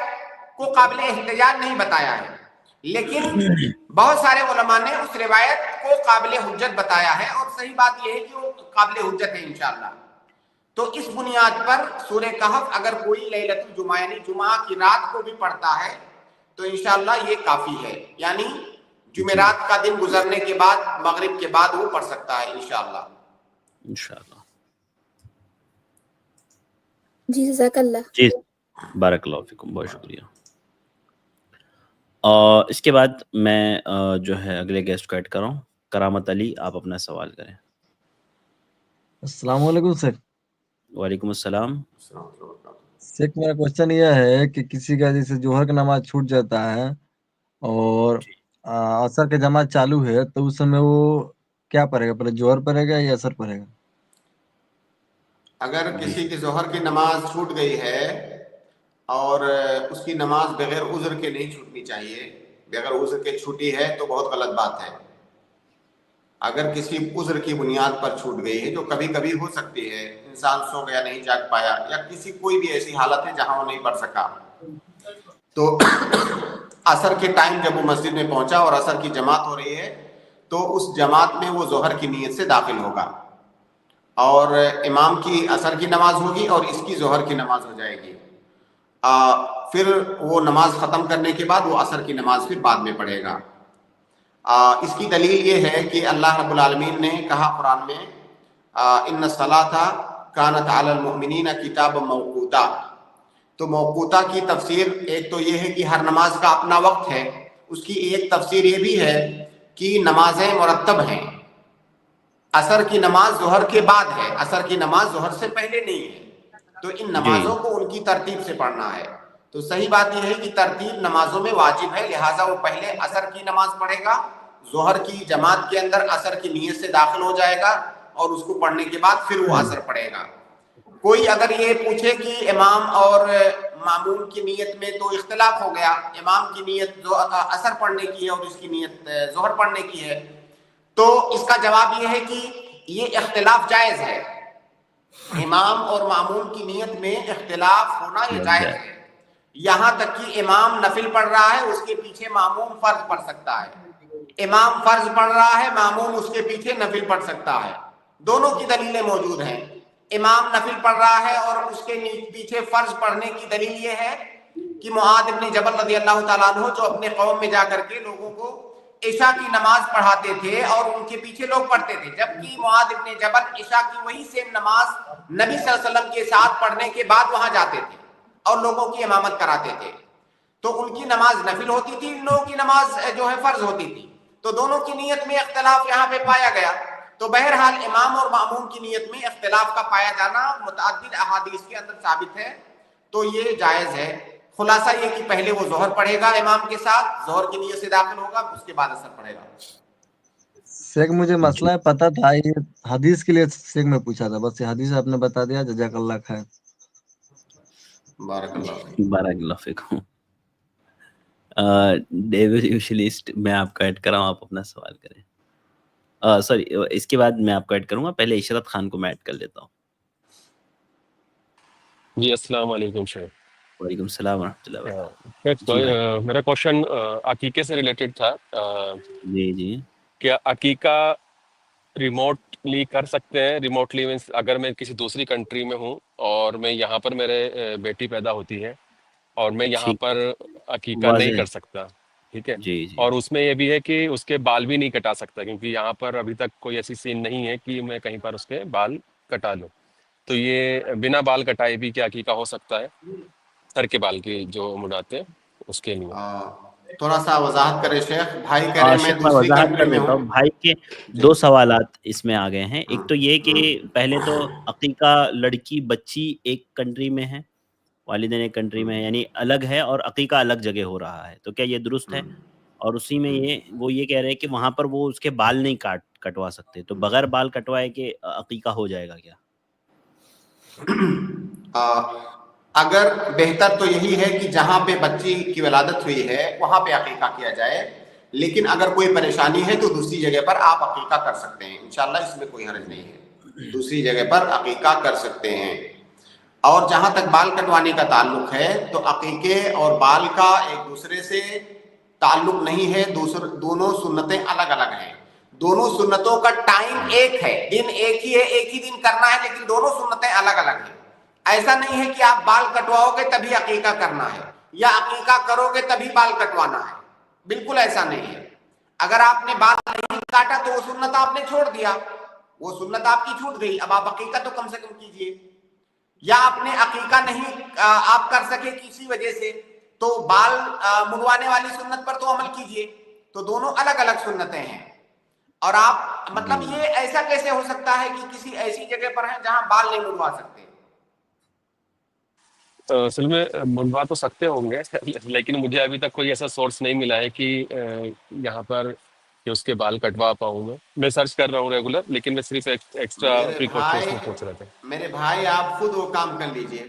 S3: کو قابل احتجاج نہیں بتایا ہے، لیکن بہت سارے علماء نے اس روایت کو قابل حجت بتایا ہے، اور صحیح بات یہ ہے کہ وہ قابل حجت ہے انشاءاللہ۔ تو اس بنیاد پر سورہ کہف اگر کوئی لیلۃ الجمعہ یعنی جمعہ کی رات کو بھی پڑھتا ہے تو انشاءاللہ یہ کافی ہے، یعنی جمعرات کا دن گزرنے کے بعد مغرب کے بعد وہ پڑھ سکتا ہے انشاءاللہ۔
S2: انشاءاللہ۔
S12: جی جزاک اللہ۔
S2: جی بارک اللہ فیکم، بہت شکریہ۔ اس کے بعد میں جو ہے اگلے گیسٹ کو ایڈ کر رہا ہوں، کرامت علی، آپ اپنا سوال کریں۔
S13: السلام علیکم سر۔
S2: وعلیکم السلام۔
S13: سر میرا کوشچن یہ ہے کہ کسی کا جیسے جوہر کا نماز چھوٹ جاتا ہے اور عصر کا جماعت چالو ہے تو اس سمے وہ کیا پڑھے گا، پہلے جوہر پڑھے گا یا عصر پڑھے گا؟
S3: اگر کسی کی ظہر کی نماز چھوٹ گئی ہے اور اس کی نماز بغیر عذر کے نہیں چھوٹنی چاہیے، بغیر عذر کے چھوٹی ہے تو بہت غلط بات ہے۔ اگر کسی عذر کی بنیاد پر چھوٹ گئی ہے، جو کبھی کبھی ہو سکتی ہے، انسان سو گیا نہیں جاگ پایا، یا کسی کوئی بھی ایسی حالت ہے جہاں وہ نہیں پڑھ سکا، تو असर के टाइम जब वो मस्जिद में पहुंचा और असर की जमात हो रही है तो उस जमात में वो जोहर की नीयत से दाखिल होगा और इमाम की असर की नमाज होगी और इसकी जोहर की नमाज हो जाएगी। फिर वो नमाज ख़त्म करने के बाद वो असर की नमाज फिर बाद में पढ़ेगा। इसकी दलील ये है कि अल्लाह रब्बुल आलमीन ने कहा कुरान में, इन्ना सलाता कानत अलल मुमिनीना किताबन मौक़ूता। तो मौक़ूता की तफसीर एक तो ये है कि हर नमाज का अपना वक्त है, उसकी एक तफसीर ये भी है कि नमाजें मुरत्तब हैं। असर की नमाज जोहर के बाद है, असर की नमाज जोहर से पहले नहीं है, तो इन नमाजों को उनकी तरतीब से पढ़ना है। तो सही बात यह है कि तरतीब नमाजों में वाजिब है, लिहाजा वो पहले असर की नमाज पढ़ेगा, जोहर की जमात के अंदर असर की नीयत से दाखिल हो जाएगा और उसको पढ़ने के बाद फिर वो असर पढ़ेगा। कोई अगर ये पूछे कि इमाम और मामूम की नीयत में तो इख्तिलाफ हो गया, इमाम की नीयत जो असर पढ़ने की है और इसकी नीयत जोहर पढ़ने की है, तो इसका जवाब ये है कि ये इख्तिलाफ जायज़ है। इमाम और मामूम की नीयत में इख्तिलाफ होना ये जायज़ है। यहाँ तक कि इमाम नफिल पढ़ रहा है, उसके पीछे मामूम फर्ज पढ़ सकता है। इमाम फर्ज पढ़ रहा है, मामूम उसके पीछे नफिल पढ़ सकता है। दोनों की दलीलें मौजूद हैं। इमाम नफिल पढ़ रहा है और उसके पीछे फर्ज पढ़ने की दलील ये है कि मुआद इब्न जबल रज़ी अल्लाह तआला अन्हु जो अपने कौम में जाकर के लोगों को इशा की नमाज पढ़ाते थे और उनके पीछे लोग पढ़ते थे, जबकि मुआद इब्न जबल इशा की वही सेम नमाज नबी सल्लल्लाहु अलैहि वसल्लम के साथ पढ़ने के बाद वहां जाते थे और लोगों की इमामत कराते थे। तो उनकी नमाज नफिल होती थी, इन लोगों की नमाज जो है फर्ज होती थी। तो दोनों की नीयत में इख्तिलाफ यहाँ पे पाया गया। तो बहरहाल इमाम और मामूम की नीयत में इख्तिलाफ का पाया जाना मुतअद्दिद अहादीस के अंदर साबित है, तो ये जायज़ है। खुलासा ये कि पहले वो जोहर पढ़ेगा इमाम के साथ, जोहर की नीयत से दाखिल होगा, उसके बाद असर पढ़ेगा।
S13: शेख मुझे मसला पता था, ये हदीस के लिए शेख में पूछा था, बस ये हदीस आपने बता दिया, जज़ाकल्लाह खैर।
S2: बारकल्लाह फीकुम। डेविड यूशलिस्ट, मैं आपको ऐड कर रहा हूँ, आप अपना सवाल करें। सॉरी, इसके बाद मैं आपको ऐड करूंगा, पहले इशरत खान को मैं ऐड कर लेता हूँ।
S10: जी अस्सलाम वालेकुम शेख।
S2: वालेकुम सलाम व रहमतुल्लाहि व बरकातहू।
S10: मेरा क्वेश्चन अकीके से रिलेटेड था।
S2: जी जी।
S10: क्या अकीका रिमोटली कर सकते हैं? रिमोटली मीन्स अगर मैं किसी दूसरी कंट्री में हूँ और मैं यहाँ पर मेरे बेटी पैदा होती है और मैं यहाँ पर अकीका नहीं कर सकता, ठीक है,
S2: जी जी।
S10: और उसमें ये भी है कि उसके बाल भी नहीं कटा सकता, क्योंकि यहाँ पर अभी तक कोई ऐसी सीन नहीं है कि मैं कहीं पर उसके बाल कटा लूँ। तो ये बिना बाल कटाए भी क्या अकीका हो सकता है? सर के बाल की जो मुड़ाते हैं उसके लिए
S3: थोड़ा सा वजाहत करें शेख। भाई कह रहे मैं दूसरी
S2: वजाहत
S3: कंट्री
S2: कर
S3: में
S2: देता
S3: हूँ।
S2: हूँ। भाई के दो सवालात इसमें आ गए हैं। एक तो ये कि पहले तो अकीका लड़की बच्ची एक कंट्री में है, वालिदैन एक कंट्री में है, यानी अलग है, और अकीका अलग जगह हो रहा है, तो क्या ये दुरुस्त है? और उसी में वो ये कह रहे हैं कि वहां पर वो उसके बाल नहीं कटवा सकते, तो बगैर बाल कटवाए के अकीका हो जाएगा क्या?
S3: अगर बेहतर तो यही है कि जहां पे बच्ची की विलादत हुई है वहां पे अकीका किया जाए, लेकिन अगर कोई परेशानी है तो दूसरी जगह पर आप अकीका कर सकते हैं, इंशाल्लाह इसमें कोई हर्ज नहीं है, दूसरी जगह पर अकीका कर सकते हैं। और जहां तक बाल कटवाने का ताल्लुक है तो अकीके और बाल का एक दूसरे से ताल्लुक नहीं है, दोनों सुन्नतें अलग अलग हैं। दोनों सुन्नतों का टाइम एक है, दिन एक ही है, एक ही दिन करना है, लेकिन दोनों सुन्नतें अलग अलग हैं। ऐसा नहीं है कि आप बाल कटवाओगे तभी अकीका करना है या अकीका करोगे तभी बाल कटवाना है, बिल्कुल ऐसा नहीं है। अगर आपने बाल नहीं काटा तो वो सुन्नत आपने छोड़ दिया, वो सुन्नत आपकी छूट गई, अब आप अकीका तो कम से कम कीजिए। या आपने अकीका नहीं आप कर सके किसी वजह से, तो बाल मुड़वाने वाली सुन्नत पर तो अमल कीजिए। तो दोनों अलग अलग सुन्नतें हैं। और आप मतलब ये ऐसा कैसे हो सकता है कि किसी ऐसी जगह पर है जहां बाल नहीं मुड़वा सकते?
S10: असल में मुड़वा तो सकते होंगे, लेकिन मुझे अभी तक कोई ऐसा सोर्स नहीं मिला है कि यहाँ पर कि उसके बाल कटवा पाऊंगा। मैं सर्च कर रहा हूँ रेगुलर, लेकिन मैं सिर्फ एक्स्ट्रा प्रिकॉशंस में सोच रहा था।
S3: मेरे भाई आप खुद वो काम कर लीजिए,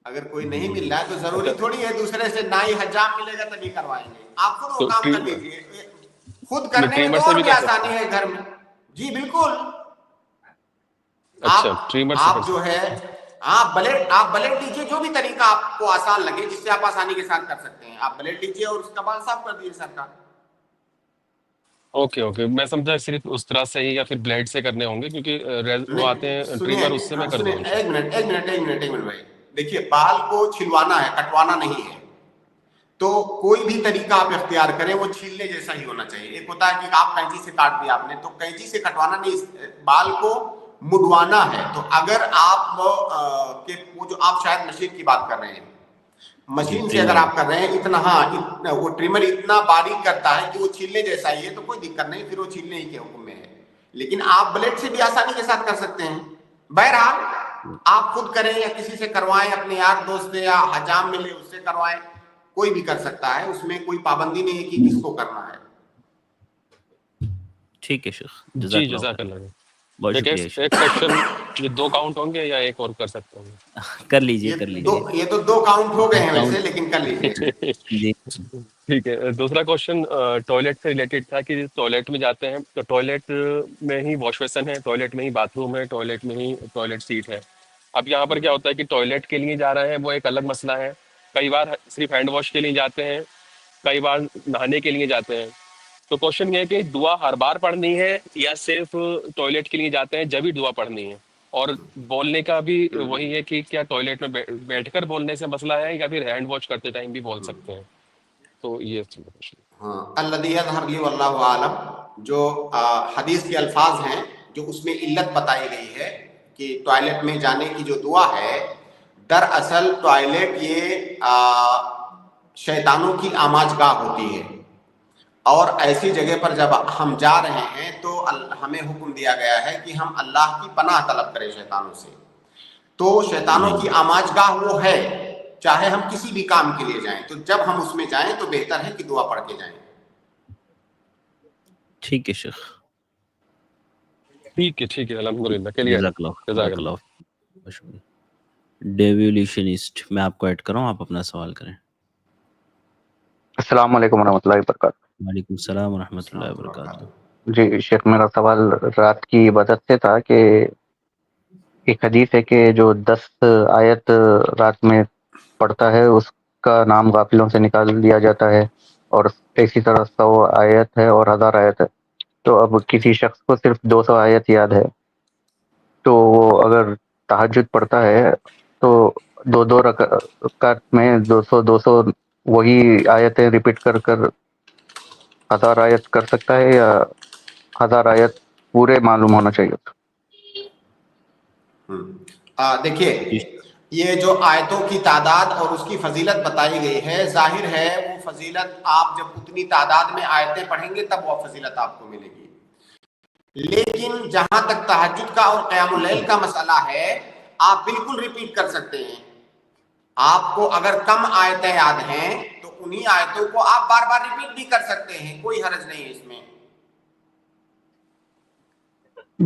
S3: अगर कोई नहीं मिल रहा है तो जरूरी थोड़ी है दूसरे से नाई हजाम मिलेगा तभी करवाएंगे। आप खुद वो काम कर लीजिए, खुद करने में तो और भी आसानी है घर में। जी बिल्कुल।
S10: अच्छा,
S3: आप जो है آپ بلیڈ لیجیے، جو بھی طریقہ آپ کو آسان لگے جس سے آپ آسانی کے ساتھ کر سکتے ہیں، آپ بلیڈ لیجیے اور اس کا بال صاف کر دیجیے سر کا۔
S10: اوکے میں سمجھا صرف اس طرح سے ہی یا پھر بلیڈ سے کرنے ہوں گے، کیونکہ وہ آتے ہیں ٹریمر، اس سے میں کر دوں گا۔
S3: ایک منٹ بھائی، دیکھیے بال کو چھلوانا ہے، کٹوانا نہیں ہے، تو کوئی بھی طریقہ آپ اختیار کریں وہ چھیلنے جیسا ہی ہونا چاہیے۔ ایک ہوتا ہے کہ آپ کینچی سے کاٹ دیا آپ نے، تو کینچی سے کٹوانا نہیں، بال کو مڈوانا ہے۔ تو اگر آپ وہ جو آپ شاید مشین کی بات کر رہے ہیں، مشین سے اگر آپ کر رہے ہیں اتنا، ہاں وہ ٹریمر اتنا باریک کرتا ہے کہ وہ چھیلنے جیسا ہی ہے، تو کوئی دقت نہیں، پھر وہ چھیلنے ہی کے حکم میں ہے۔ لیکن آپ بلیڈ سے بھی آسانی کے ساتھ کر سکتے ہیں۔ بہرحال آپ خود کریں یا کسی سے کروائیں، اپنے یار دوست سے یا حجام میں لے اس سے کروائیں، کوئی بھی کر سکتا ہے، اس میں کوئی پابندی نہیں ہے کہ کس کو کرنا ہے۔
S2: ٹھیک ہے شیخ،
S10: جی جزاک اللہ۔
S2: بہت
S10: ایک
S2: شکریہ۔
S10: کویشچن، یہ 2 کاؤنٹ ہوں گے یا ایک اور کر سکتے ہوں؟
S2: کر لیجئے
S3: یہ تو 2 کاؤنٹ ہو گئے ہیں ویسے، لیکن کر لیجیے۔
S2: جی
S10: ٹھیک ہے۔ دوسرا کوشچن ٹوائلٹ سے ریلیٹڈ تھا کہ ٹوائلٹ میں جاتے ہیں تو ٹوائلٹ میں ہی واش بیسن ہے، ٹوائلٹ میں ہی باتھ روم ہے، ٹوائلٹ میں ہی ٹوائلٹ سیٹ ہے۔ اب یہاں پر کیا ہوتا ہے کہ ٹوائلٹ کے لیے جا رہے ہیں وہ ایک الگ مسئلہ ہے، کئی بار صرف ہینڈ واش کے لیے جاتے ہیں، کئی بار نہانے کے لیے جاتے ہیں۔ تو کوشچن یہ ہے کہ دعا ہر بار پڑھنی ہے یا صرف ٹوائلٹ کے لیے جاتے ہیں جب ہی دعا پڑھنی ہے؟ اور بولنے کا بھی وہی ہے کہ کیا ٹوائلٹ میں بیٹھ کر بولنے سے مسئلہ ہے یا پھر ہینڈ واش کرتے ٹائم بھی بول سکتے ہیں؟ تو یہ
S3: ہاں، الذی یظہر لی واللہ عالم، جو حدیث کے الفاظ ہیں جو اس میں علت بتائی گئی ہے کہ ٹوائلٹ میں جانے کی جو دعا ہے، دراصل ٹوائلٹ یہ شیطانوں کی آماج گاہ ہوتی ہے، اور ایسی جگہ پر جب ہم جا رہے ہیں تو ہمیں حکم دیا گیا ہے کہ ہم اللہ کی پناہ طلب کریں شیطانوں سے۔ تو شیطانوں کی آماج گاہ وہ ہے، چاہے ہم کسی بھی کام کے لیے جائیں، تو جب ہم اس میں جائیں تو بہتر ہے کہ دعا پڑھ کے جائیں۔
S2: ٹھیک ہے شیخ،
S10: ٹھیک ہے الحمدللہ، کلیئر۔
S2: جزاک اللہ۔ شکریہ۔ ڈیویولیشنسٹ، میں آپ کو ایڈ کروں، آپ اپنا سوال کریں۔
S14: السلام علیکم ورحمۃ اللہ وبرکاتہ۔
S2: وعلیکم السلام ورحمۃ اللہ وبرکاتہ۔
S14: جی شیخ، میرا سوال رات کی عبادت سے تھا کہ ایک حدیث ہے کہ جو 10 آیت رات میں پڑھتا ہے اس کا نام غافلوں سے نکال دیا جاتا ہے، اور اسی طرح 100 آیت ہے اور 1000 آیت ہے۔ تو اب کسی شخص کو صرف 200 آیت یاد ہے، تو وہ اگر تہجد پڑھتا ہے تو 2 رکعت میں 200 وہی آیتیں ریپیٹ کر 1000 آیت کر سکتا ہے، یا 1000 آیت پورے معلوم ہونا چاہیے؟
S3: دیکھیے، یہ جو آیتوں کی تعداد اور اس کی فضیلت بتائی گئی ہے، ظاہر ہے وہ فضیلت آپ جب اتنی تعداد میں آیتیں پڑھیں گے تب وہ فضیلت آپ کو ملے گی۔ لیکن جہاں تک تہجد کا اور قیام اللیل کا مسئلہ ہے، آپ بالکل ریپیٹ کر سکتے ہیں۔ آپ کو اگر کم آیتیں یاد ہیں تو انہی آیتوں کو آپ بار بار ریپیٹ بھی کر سکتے ہیں، کوئی حرج نہیں ہے اس میں۔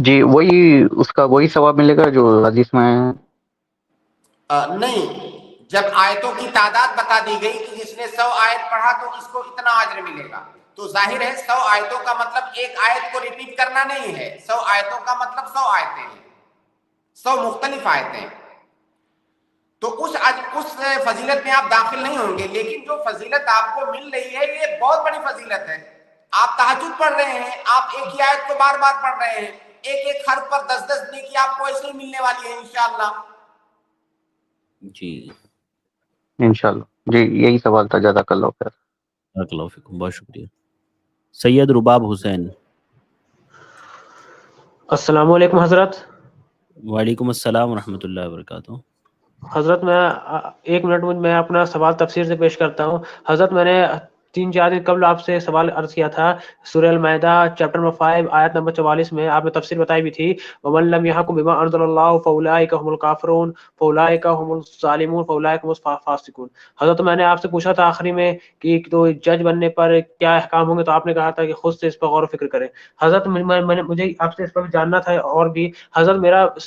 S14: جی، وہی اس کا وہی ثواب ملے گا جو حدیث میں ہے؟
S3: نہیں، جب آیتوں کی تعداد بتا دی گئی کہ جس نے 100 آیت پڑھا تو اس کو اتنا اجر ملے گا، تو ظاہر ہے 100 آیتوں کا مطلب ایک آیت کو ریپیٹ کرنا نہیں ہے، 100 آیتوں کا مطلب 100 آیتیں ہیں، 100 مختلف آیتیں، تو اس فضیلت میں آپ داخل نہیں ہوں گے۔ لیکن جو فضیلت آپ کو مل رہی ہے یہ بہت بڑی فضیلت ہے۔ آپ تہجد پڑھ رہے ہیں، آپ ایک ہی آیت کو بار بار پڑھ رہے ہیں، ایک حرف پر 10 نیکی آپ کو ایسے ہی ملنے والی ہے انشاءاللہ۔
S2: جی
S14: انشاءاللہ۔ جی یہی سوال تھا، جزاک اللہ خیر۔
S2: جزاک اللہ فیکم، بہت شکریہ۔ سید رباب حسین۔
S15: السلام علیکم حضرت۔
S2: وعلیکم السلام ورحمۃ اللہ وبرکاتہ۔
S15: حضرت میں 1 منٹ میں اپنا سوال تفسیر سے پیش کرتا ہوں۔ حضرت میں نے 3-4 دن قبل آپ سے سوال عرض کیا تھا، سورہ المائدہ چیپٹر نمبر 5 آیت نمبر 44 میں آپ نے تفسیر بتائی بھی تھی، وَمَن لَّمْ يَحْكُم بِمَا أَنزَلَ اللَّهُ فَأُولَٰئِكَ هُمُ الْكَافِرُونَ فَأُولَٰئِكَ هُمُ الظَّالِمُونَ فَأُولَٰئِكَ هُمُ الْفَاسِقُونَ۔ حضرت میں نے آپ سے پوچھا تھا آخری میں کہ تو جج بننے پر کیا احکام ہوں گے، تو آپ نے کہا تھا کہ خود سے اس پر غور و فکر کریں۔ حضرت مجھے آپ سے اس پر جاننا تھا، اور بھی حضرت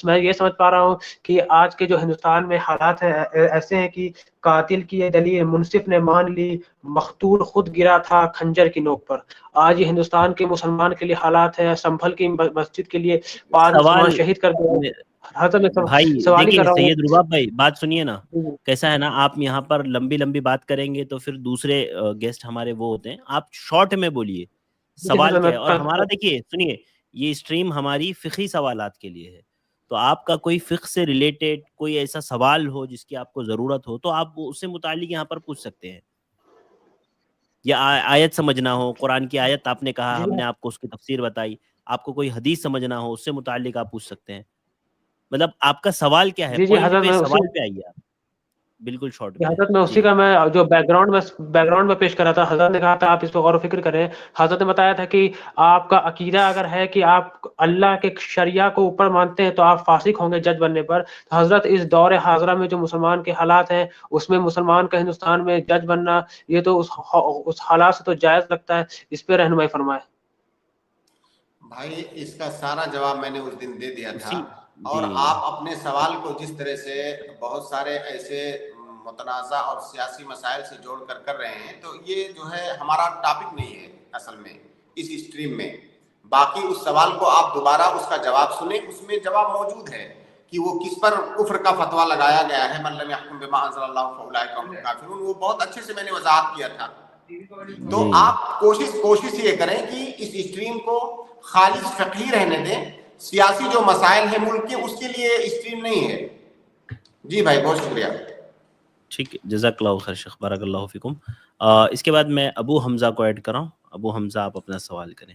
S15: میں یہ سمجھ پا رہا ہوں کہ آج کے جو ہندوستان میں حالات ہیں ایسے ہیں کہ قاتل کی یہ دلیل منصف نے مان لی، مقتول خود खुद गिरा था खंजर की नोक पर। आज ये हिंदुस्तान के मुसलमान के लिए हालात है, संभल की मस्जिद के लिए 5 मुसलमान
S2: सवाल
S15: शहीद कर दिए।
S2: मे-
S15: हजरत मैं
S2: भाई
S15: सवाल ही कर
S2: देखिए
S15: रहा हूँ।
S2: सैयद रुबाब भाई, बात सुनिए ना।
S15: जी,
S2: कैसा है ना, आप यहाँ पर लंबी लंबी बात करेंगे तो फिर दूसरे गेस्ट हमारे वो होते हैं, आप शॉर्ट में बोलिए
S15: जी,
S2: सवाल
S15: हजरत
S2: क्या
S15: मैं
S2: है। और हमारा देखिए सुनिए, ये स्ट्रीम हमारी फिक़ही सवालात के लिए है, तो आपका कोई फ़िक़्ह से रिलेटेड कोई ऐसा सवाल हो जिसकी आपको ज़रूरत हो तो आप उससे मुतालिक यहाँ पर पूछ सकते हैं, या आयत समझना हो, कुरान की आयत आपने कहा,
S15: जी,
S2: हमने आपको उसकी तफसीर बताई, आपको कोई हदीस समझना हो उससे मुतालिक आप पूछ सकते हैं। मतलब आपका सवाल क्या है,
S15: जी,
S2: पॉइंट
S15: हजरत
S2: पे
S15: मैं उसी
S2: सवाल पे आइए आप, बिल्कुल शॉर्ट में।
S15: हजरत मैं उसी
S2: जी
S15: का मैं जो बैकग्राउंड में पेश कर रहा था। हजरत ने कहा था आप इस पर गौर व फिक्र करें। हजरत ने बताया था कि आपका अकीदा अगर है कि आप अल्लाह के शरिया को ऊपर मानते हैं तो आप फासिक होंगे जज बनने पर। तो हजरत इस दौर हाजरा में जो मुसलमान के हालात हैं उसमें मुसलमान का हिंदुस्तान में जज बनना, ये तो उस हालात से तो जायज लगता है। इस पर रहनुमाई फरमाए।
S3: भाई इसका सारा जवाब मैंने उस दिन दे दिया था।
S2: उसी
S3: और
S2: जी
S3: आप अपने सवाल को जिस तरह से बहुत सारे ऐसे मुतनाज़ा और सियासी मसाइल से जोड़ कर रहे हैं, तो ये जो है हमारा टॉपिक नहीं है असल में इस स्ट्रीम में। बाकी उस सवाल को आप दोबारा उसका जवाब सुने, उसमें जवाब मौजूद है कि वो किस पर कुफ्र का फतवा लगाया गया है, मन लम यहकुम बिमा अंज़लल्लाहु फउलाइका हुमुल काफिरून। वो बहुत अच्छे से मैंने वजाहत किया था। तो
S2: जी
S3: आप कोशिश ये करें कि इस स्ट्रीम को खालिस फ़िक़ही रहने दें। सियासी जो मसाइल है मुल्क के, उसके लिए स्ट्रीम नहीं है। जी भाई, बहुत शुक्रिया। ठीक
S2: है, जज़ाकल्लाहु खैर शेख, बारकल्लाहु फ़िकुम। इसके बाद मैं अबू हमज़ा को ऐड कर रहा हूँ। अबू हमज़ा आप अपना सवाल करें।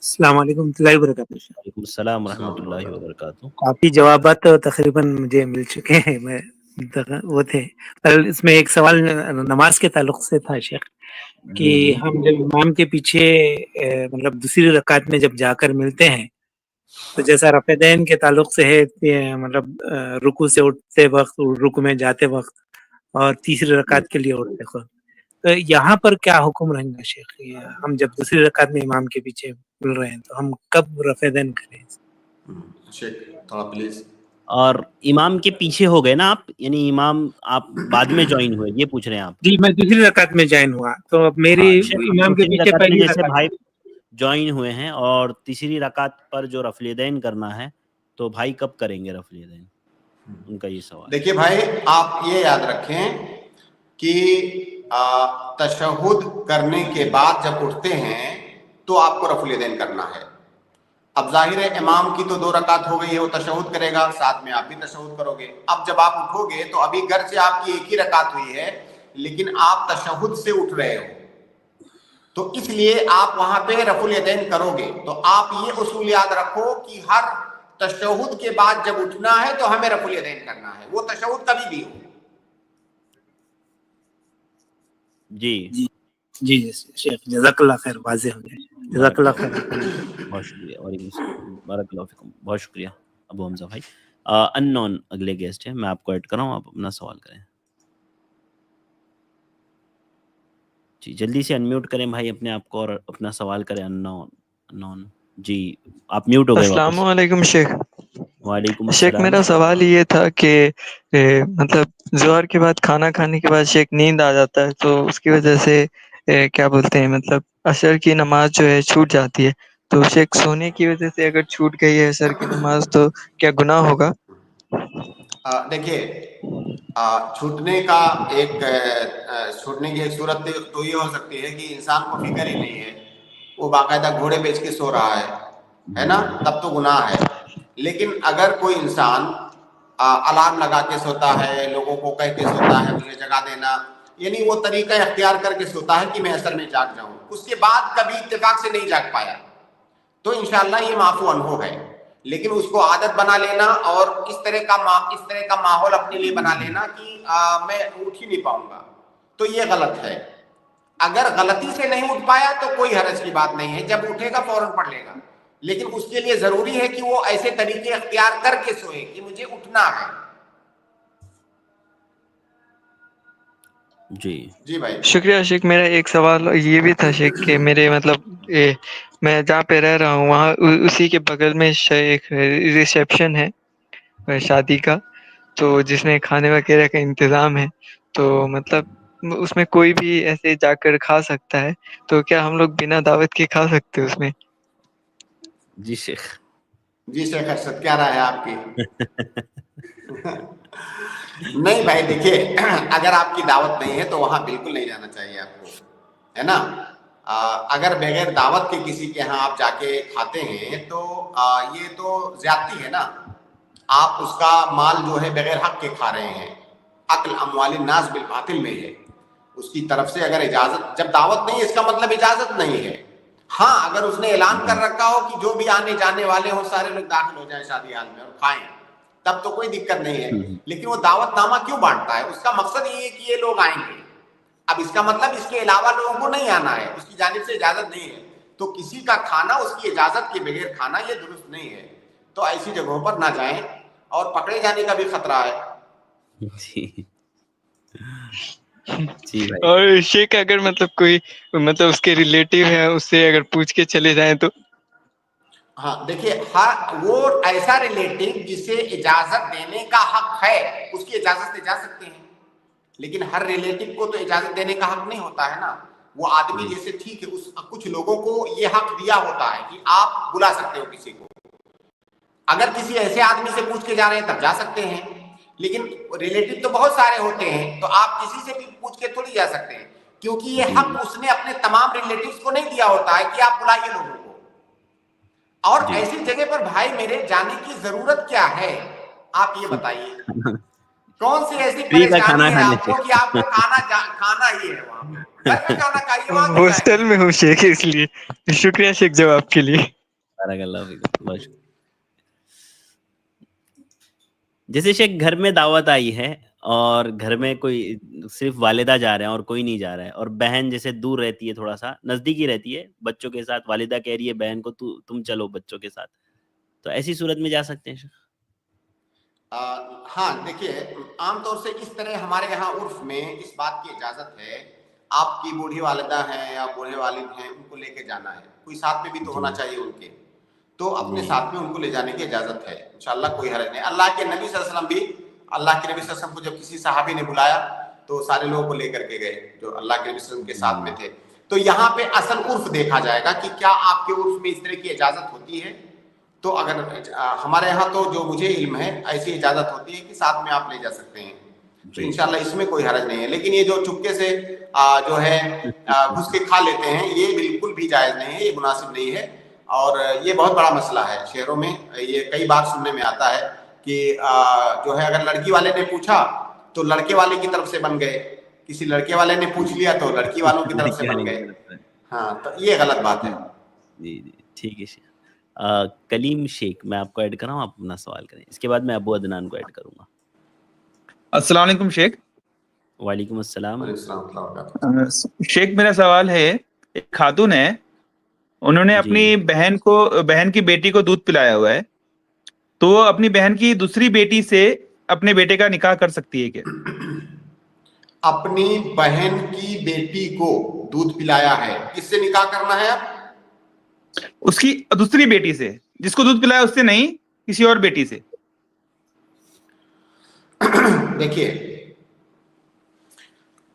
S16: अस्सलाम वालेकुम वरहमतुल्लाहि वबरकातुहू।
S2: वालेकुम अस्सलाम रहमतुल्लाहि व बरकातुहू।
S16: काफ़ी जवाबात तो तकरीबन मुझे मिल चुके हैं, मैं वो थे। पर इसमें एक सवाल नमाज के ताल्लुक से था शेख, कि
S2: जी
S16: हम जब इमाम के पीछे मतलब दूसरी रकात में जब जाकर मिलते हैं, तो जैसा रफ़ेदैन के ताल्लुक से है मतलब रुकू से उठते वक्त, रुकू में जाते वक्त, और तीसरी रकात के लिए उठते वक्त, तो यहाँ पर क्या हुक्म रहेगा शेख? हम जब दूसरी रकात में इमाम के पीछे मिल रहे हैं तो हम कब रफ़ेदैन करें?
S3: शेख थोड़ा प्लीज।
S2: और इमाम के पीछे हो गए ना आप, यानी इमाम आप बाद में ज्वाइन हुए, ये पूछ रहे हैं आप?
S16: जी, मैं दूसरी रकात में ज्वाइन हुआ, तो अब मेरी इमाम के पीछे
S2: में
S16: पहली
S2: जैसे
S16: रकात।
S2: भाई ज्वाइन हुए हैं और तीसरी रकात पर जो रफ़लीदैन करना है, तो भाई कब करेंगे रफ़लीदैन? उनका ये सवाल।
S3: देखिए भाई, आप ये याद रखें कि तशहुद करने के बाद जब उठते हैं तो आपको रफ़लीदैन करना है। अब जाहिर है इमाम की तो 2 रकात हो गई है, वो तशहुद करेगा, साथ में आप भी तशहुद करोगे। अब जब आप उठोगे तो अभी घर से आपकी एक ही रकात हुई है, लेकिन आप तशहुद से उठ रहे हो, तो इसलिए आप वहां पे रफुल यदैन करोगे। तो आप ये उसूल याद रखो कि हर तशहुद के बाद जब उठना है तो हमें रफुल यदैन करना है, वो तशहुद कभी भी हो।
S2: जी
S16: जी शेख, जज़ाकल्लाह खैर, वाज़ेह हो गया। जज़ाकल्लाह खैर।
S2: बहुत शुक्रिया, बारकल्लाहु फ़िकुम, बहुत शुक्रिया अबू हमज़ा भाई। अननोन अगले गेस्ट हैं, मैं आपको ऐड कर रहा हूँ, आप अपना सवाल करें। जी जल्दी से अनम्यूट करें भाई अपने आप को और अपना सवाल करें। अननोन जी, आप म्यूट हो गए वापस।
S17: अस्सलामु अलैकुम शेख।
S2: वालेकुम
S17: शेख
S2: अस्सलाम।
S17: मेरा सवाल ये था कि मतलब ज़ोहर के बाद खाना खाने के बाद शेख नींद आ जाता है, तो उसकी वजह से क्या बोलते हैं, मतलब असर की नमाज जो है छूट जाती है। तो शेख सोने की वजह से अगर छूट गई है असर की नमाज तो क्या गुनाह होगा?
S3: देखिए, छूटने का छूटने की एक सूरत तो ये हो सकती है कि इंसान को फिक्र ही नहीं है, वो बाकायदा घोड़े बेच के सो रहा है ना, तब तो गुनाह है। लेकिन अगर कोई इंसान अलार्म लगा के सोता है, लोगों को कह के सोता है मुझे जगा देना, यानी वो तरीका इख्तियार करके सोता है कि मैं असर में जाग जाऊं, उसके बाद कभी इत्तेफाक से नहीं जाग पाया, तो इंशाअल्लाह ये माफू अनहो है। लेकिन उसको आदत बना लेना और इस तरह का माहौल अपने लिए बना लेना कि मैं उठ ही नहीं पाऊंगा, तो ये गलत है। अगर गलती से नहीं उठ पाया तो कोई हरज की बात नहीं है, जब उठेगा फौरन पढ़ लेगा। लेकिन उसके लिए जरूरी है कि वो ऐसे तरीके अख्तियार करके सोए कि मुझे उठना है। जी भाई,
S17: शुक्रिया शेख। मेरा एक सवाल ये भी था शेख कि मेरे मतलब मैं जहाँ पे रह रहा हूँ वहाँ उसी के बगल में एक रिसेप्शन है शादी का, तो जिसमें खाने वगैरह का इंतज़ाम है। तो मतलब اس में कोई भी ऐसे जाकर खा सकता है, तो क्या हम लोग बिना दावत के खा सकते हैं उसमें?
S2: जी शेख।
S3: जी शेख अरशद, क्या राय है आपकी? नहीं भाई देखिए, अगर आपकी दावत नहीं है तो वहां बिल्कुल नहीं जाना चाहिए आपको, है ना। अगर बगैर दावत के किसी के यहाँ आप जाके खाते हैं तो ये तो ज्यादती है ना। आप उसका माल जो है बगैर हक के खा रहे हैं। अक्ल अमवालिन नास बिल बातिल में है। उसकी तरफ से अगर इजाजत, जब दावत नहीं है इसका मतलब इजाजत नहीं है। हाँ, अगर उसने ऐलान कर रखा हो कि जो भी आने जाने वाले हो सारे लोग दाखिल हो जाएं शादी हाल में और खाएं, तब तो कोई दिक्कत नहीं है। लेकिन वो दावतनामा क्यों बांटता है? उसका मकसद ये है कि ये लोग आएंगे। अब इसका मतलब इसके अलावा लोगों को नहीं आना है, उसकी जानिब से इजाजत नहीं है। तो किसी का खाना उसकी इजाजत के बगैर खाना ये दुरुस्त नहीं है। तो ऐसी जगहों पर ना जाएं और पकड़े जाने का भी खतरा है।
S2: जी जी भाई।
S17: और शेख अगर मतलब कोई मतलब उसके रिलेटिव है उससे अगर पूछ के चले जाएं तो?
S3: हाँ देखिए, हाँ वो ऐसा रिलेटिव जिसे इजाजत देने का हक है उसकी इजाजत से जा सकते हैं। लेकिन हर रिलेटिव को तो इजाजत देने का हक नहीं होता है ना। वो आदमी जैसे ठीक है, उस कुछ लोगों को ये हक दिया होता है कि आप बुला सकते हो किसी को। अगर किसी ऐसे आदमी से पूछ के जा रहे हैं तब जा सकते हैं। लेकिन रिलेटिव तो बहुत सारे होते हैं, तो आप किसी से भी पूछ के थोड़ी जा सकते हैं, क्योंकि ये हक उसने अपने तमाम रिलेटिव्स को नहीं दिया होता है कि आप बुलाइए लोगों को। और ऐसी जगह पर भाई मेरे जाने की जरूरत क्या है? आप ये बताइए, कौन सी ऐसी परेशानी है आपको कि आपको खाना ही है वहां पे? घर में खाना खाइए, वहां क्यों
S17: हॉस्टल में हूँ शेख, इसलिए। शुक्रिया शेख जवाब के लिए।
S2: जैसे शेख घर में दावत आई है और घर में कोई सिर्फ वालिदा जा रहे हैं और कोई नहीं जा रहा है, और बहन जैसे दूर रहती है, थोड़ा सा नजदीकी रहती है बच्चों के साथ, वालिदा कह रही है बहन को तुम चलो बच्चों के साथ, तो ऐसी सूरत में जा सकते हैं शेख?
S3: हाँ देखिए, आमतौर से इस तरह हमारे यहाँ उर्फ में इस बात की इजाजत है, आपकी बूढ़ी वालिदा है या बूढ़े वालिद हैं, उनको लेके जाना है, कोई साथ में भी तो होना चाहिए उनके, तो अपने साथ में उनको ले जाने की इजाजत है, इंशाअल्लाह कोई हर्ज नहीं। अल्लाह के नबी सल्लल्लाहु अलैहि वसल्लम भी, अल्लाह के नबी सल्लल्लाहु अलैहि वसल्लम को जब किसी सहाबी ने बुलाया तो सारे लोगों को लेकर के गए जो अल्लाह के नबी सल्लल्लाहु अलैहि वसल्लम के साथ में थे। तो यहाँ पे असल उर्फ देखा जाएगा कि क्या आपके उर्फ में इस तरह की इजाजत होती है। तो अगर हमारे यहाँ तो जो मुझे इल्म है ऐसी इजाजत होती है कि साथ में आप ले जा सकते हैं, तो इंशाल्लाह इसमें कोई हरज नहीं है। लेकिन ये जो चुपके से जो है घुस के खा लेते हैं, ये बिल्कुल भी जायज नहीं है, ये मुनासिब नहीं है, और ये बहुत बड़ा मसला है शहरों में। ये कई बार सुनने में आता है कि जो है अगर लड़की वाले ने पूछा तो लड़के वाले की तरफ से बन गए, किसी लड़के वाले ने पूछ लिया तो लड़की वालों की तरफ से बन गए। हाँ, तो ये गलत बात है।
S2: जी जी ठीक है शेख। कलीम शेख, मैं आपको ऐड कर रहा हूँ, आप अपना सवाल करें, इसके बाद मैं अबू अदनान को ऐड करूंगा।
S18: अस्सलाम वालेकुम शेख।
S2: वालेकुम अस्सलाम।
S18: शेख मेरा सवाल है, एक खातून है, उन्होंने अपनी बहन की बेटी को दूध पिलाया हुआ है, तो वो अपनी बहन की दूसरी बेटी से अपने बेटे का निकाह कर सकती है क्या?
S3: अपनी बहन की बेटी को दूध पिलाया है, किससे निकाह करना है? आप
S18: उसकी दूसरी बेटी से, जिसको दूध पिलाया उससे नहीं, किसी और बेटी से।
S3: देखिए,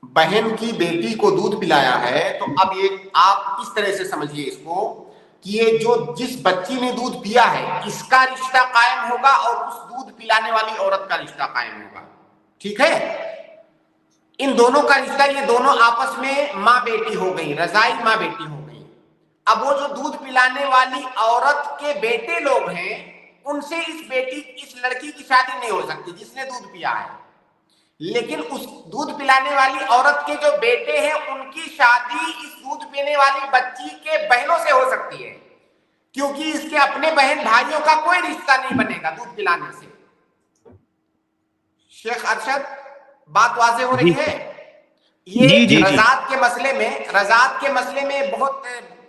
S3: बहन की बेटी को दूध पिलाया है तो अब ये आप इस तरह से समझिए इसको कि ये जो जिस बच्ची ने दूध पिया है इसका रिश्ता कायम होगा और उस दूध पिलाने वाली औरत का रिश्ता कायम होगा। ठीक है, इन दोनों का रिश्ता, ये दोनों आपस में माँ बेटी हो गई, रजाई माँ बेटी हो गई। अब वो जो दूध पिलाने वाली औरत के बेटे लोग हैं, उनसे इस लड़की की शादी नहीं हो सकती जिसने दूध पिया है, लेकिन उस दूध पिलाने वाली औरत के जो बेटे हैं उनकी शादी इस दूध पीने वाली बच्ची के बहनों से हो सकती है, क्योंकि इसके अपने बहन भाइयों का कोई रिश्ता नहीं बनेगा दूध पिलाने से। शेख अरशद, बात वाज़ेह हो रही है? ये रज़ात के मसले में बहुत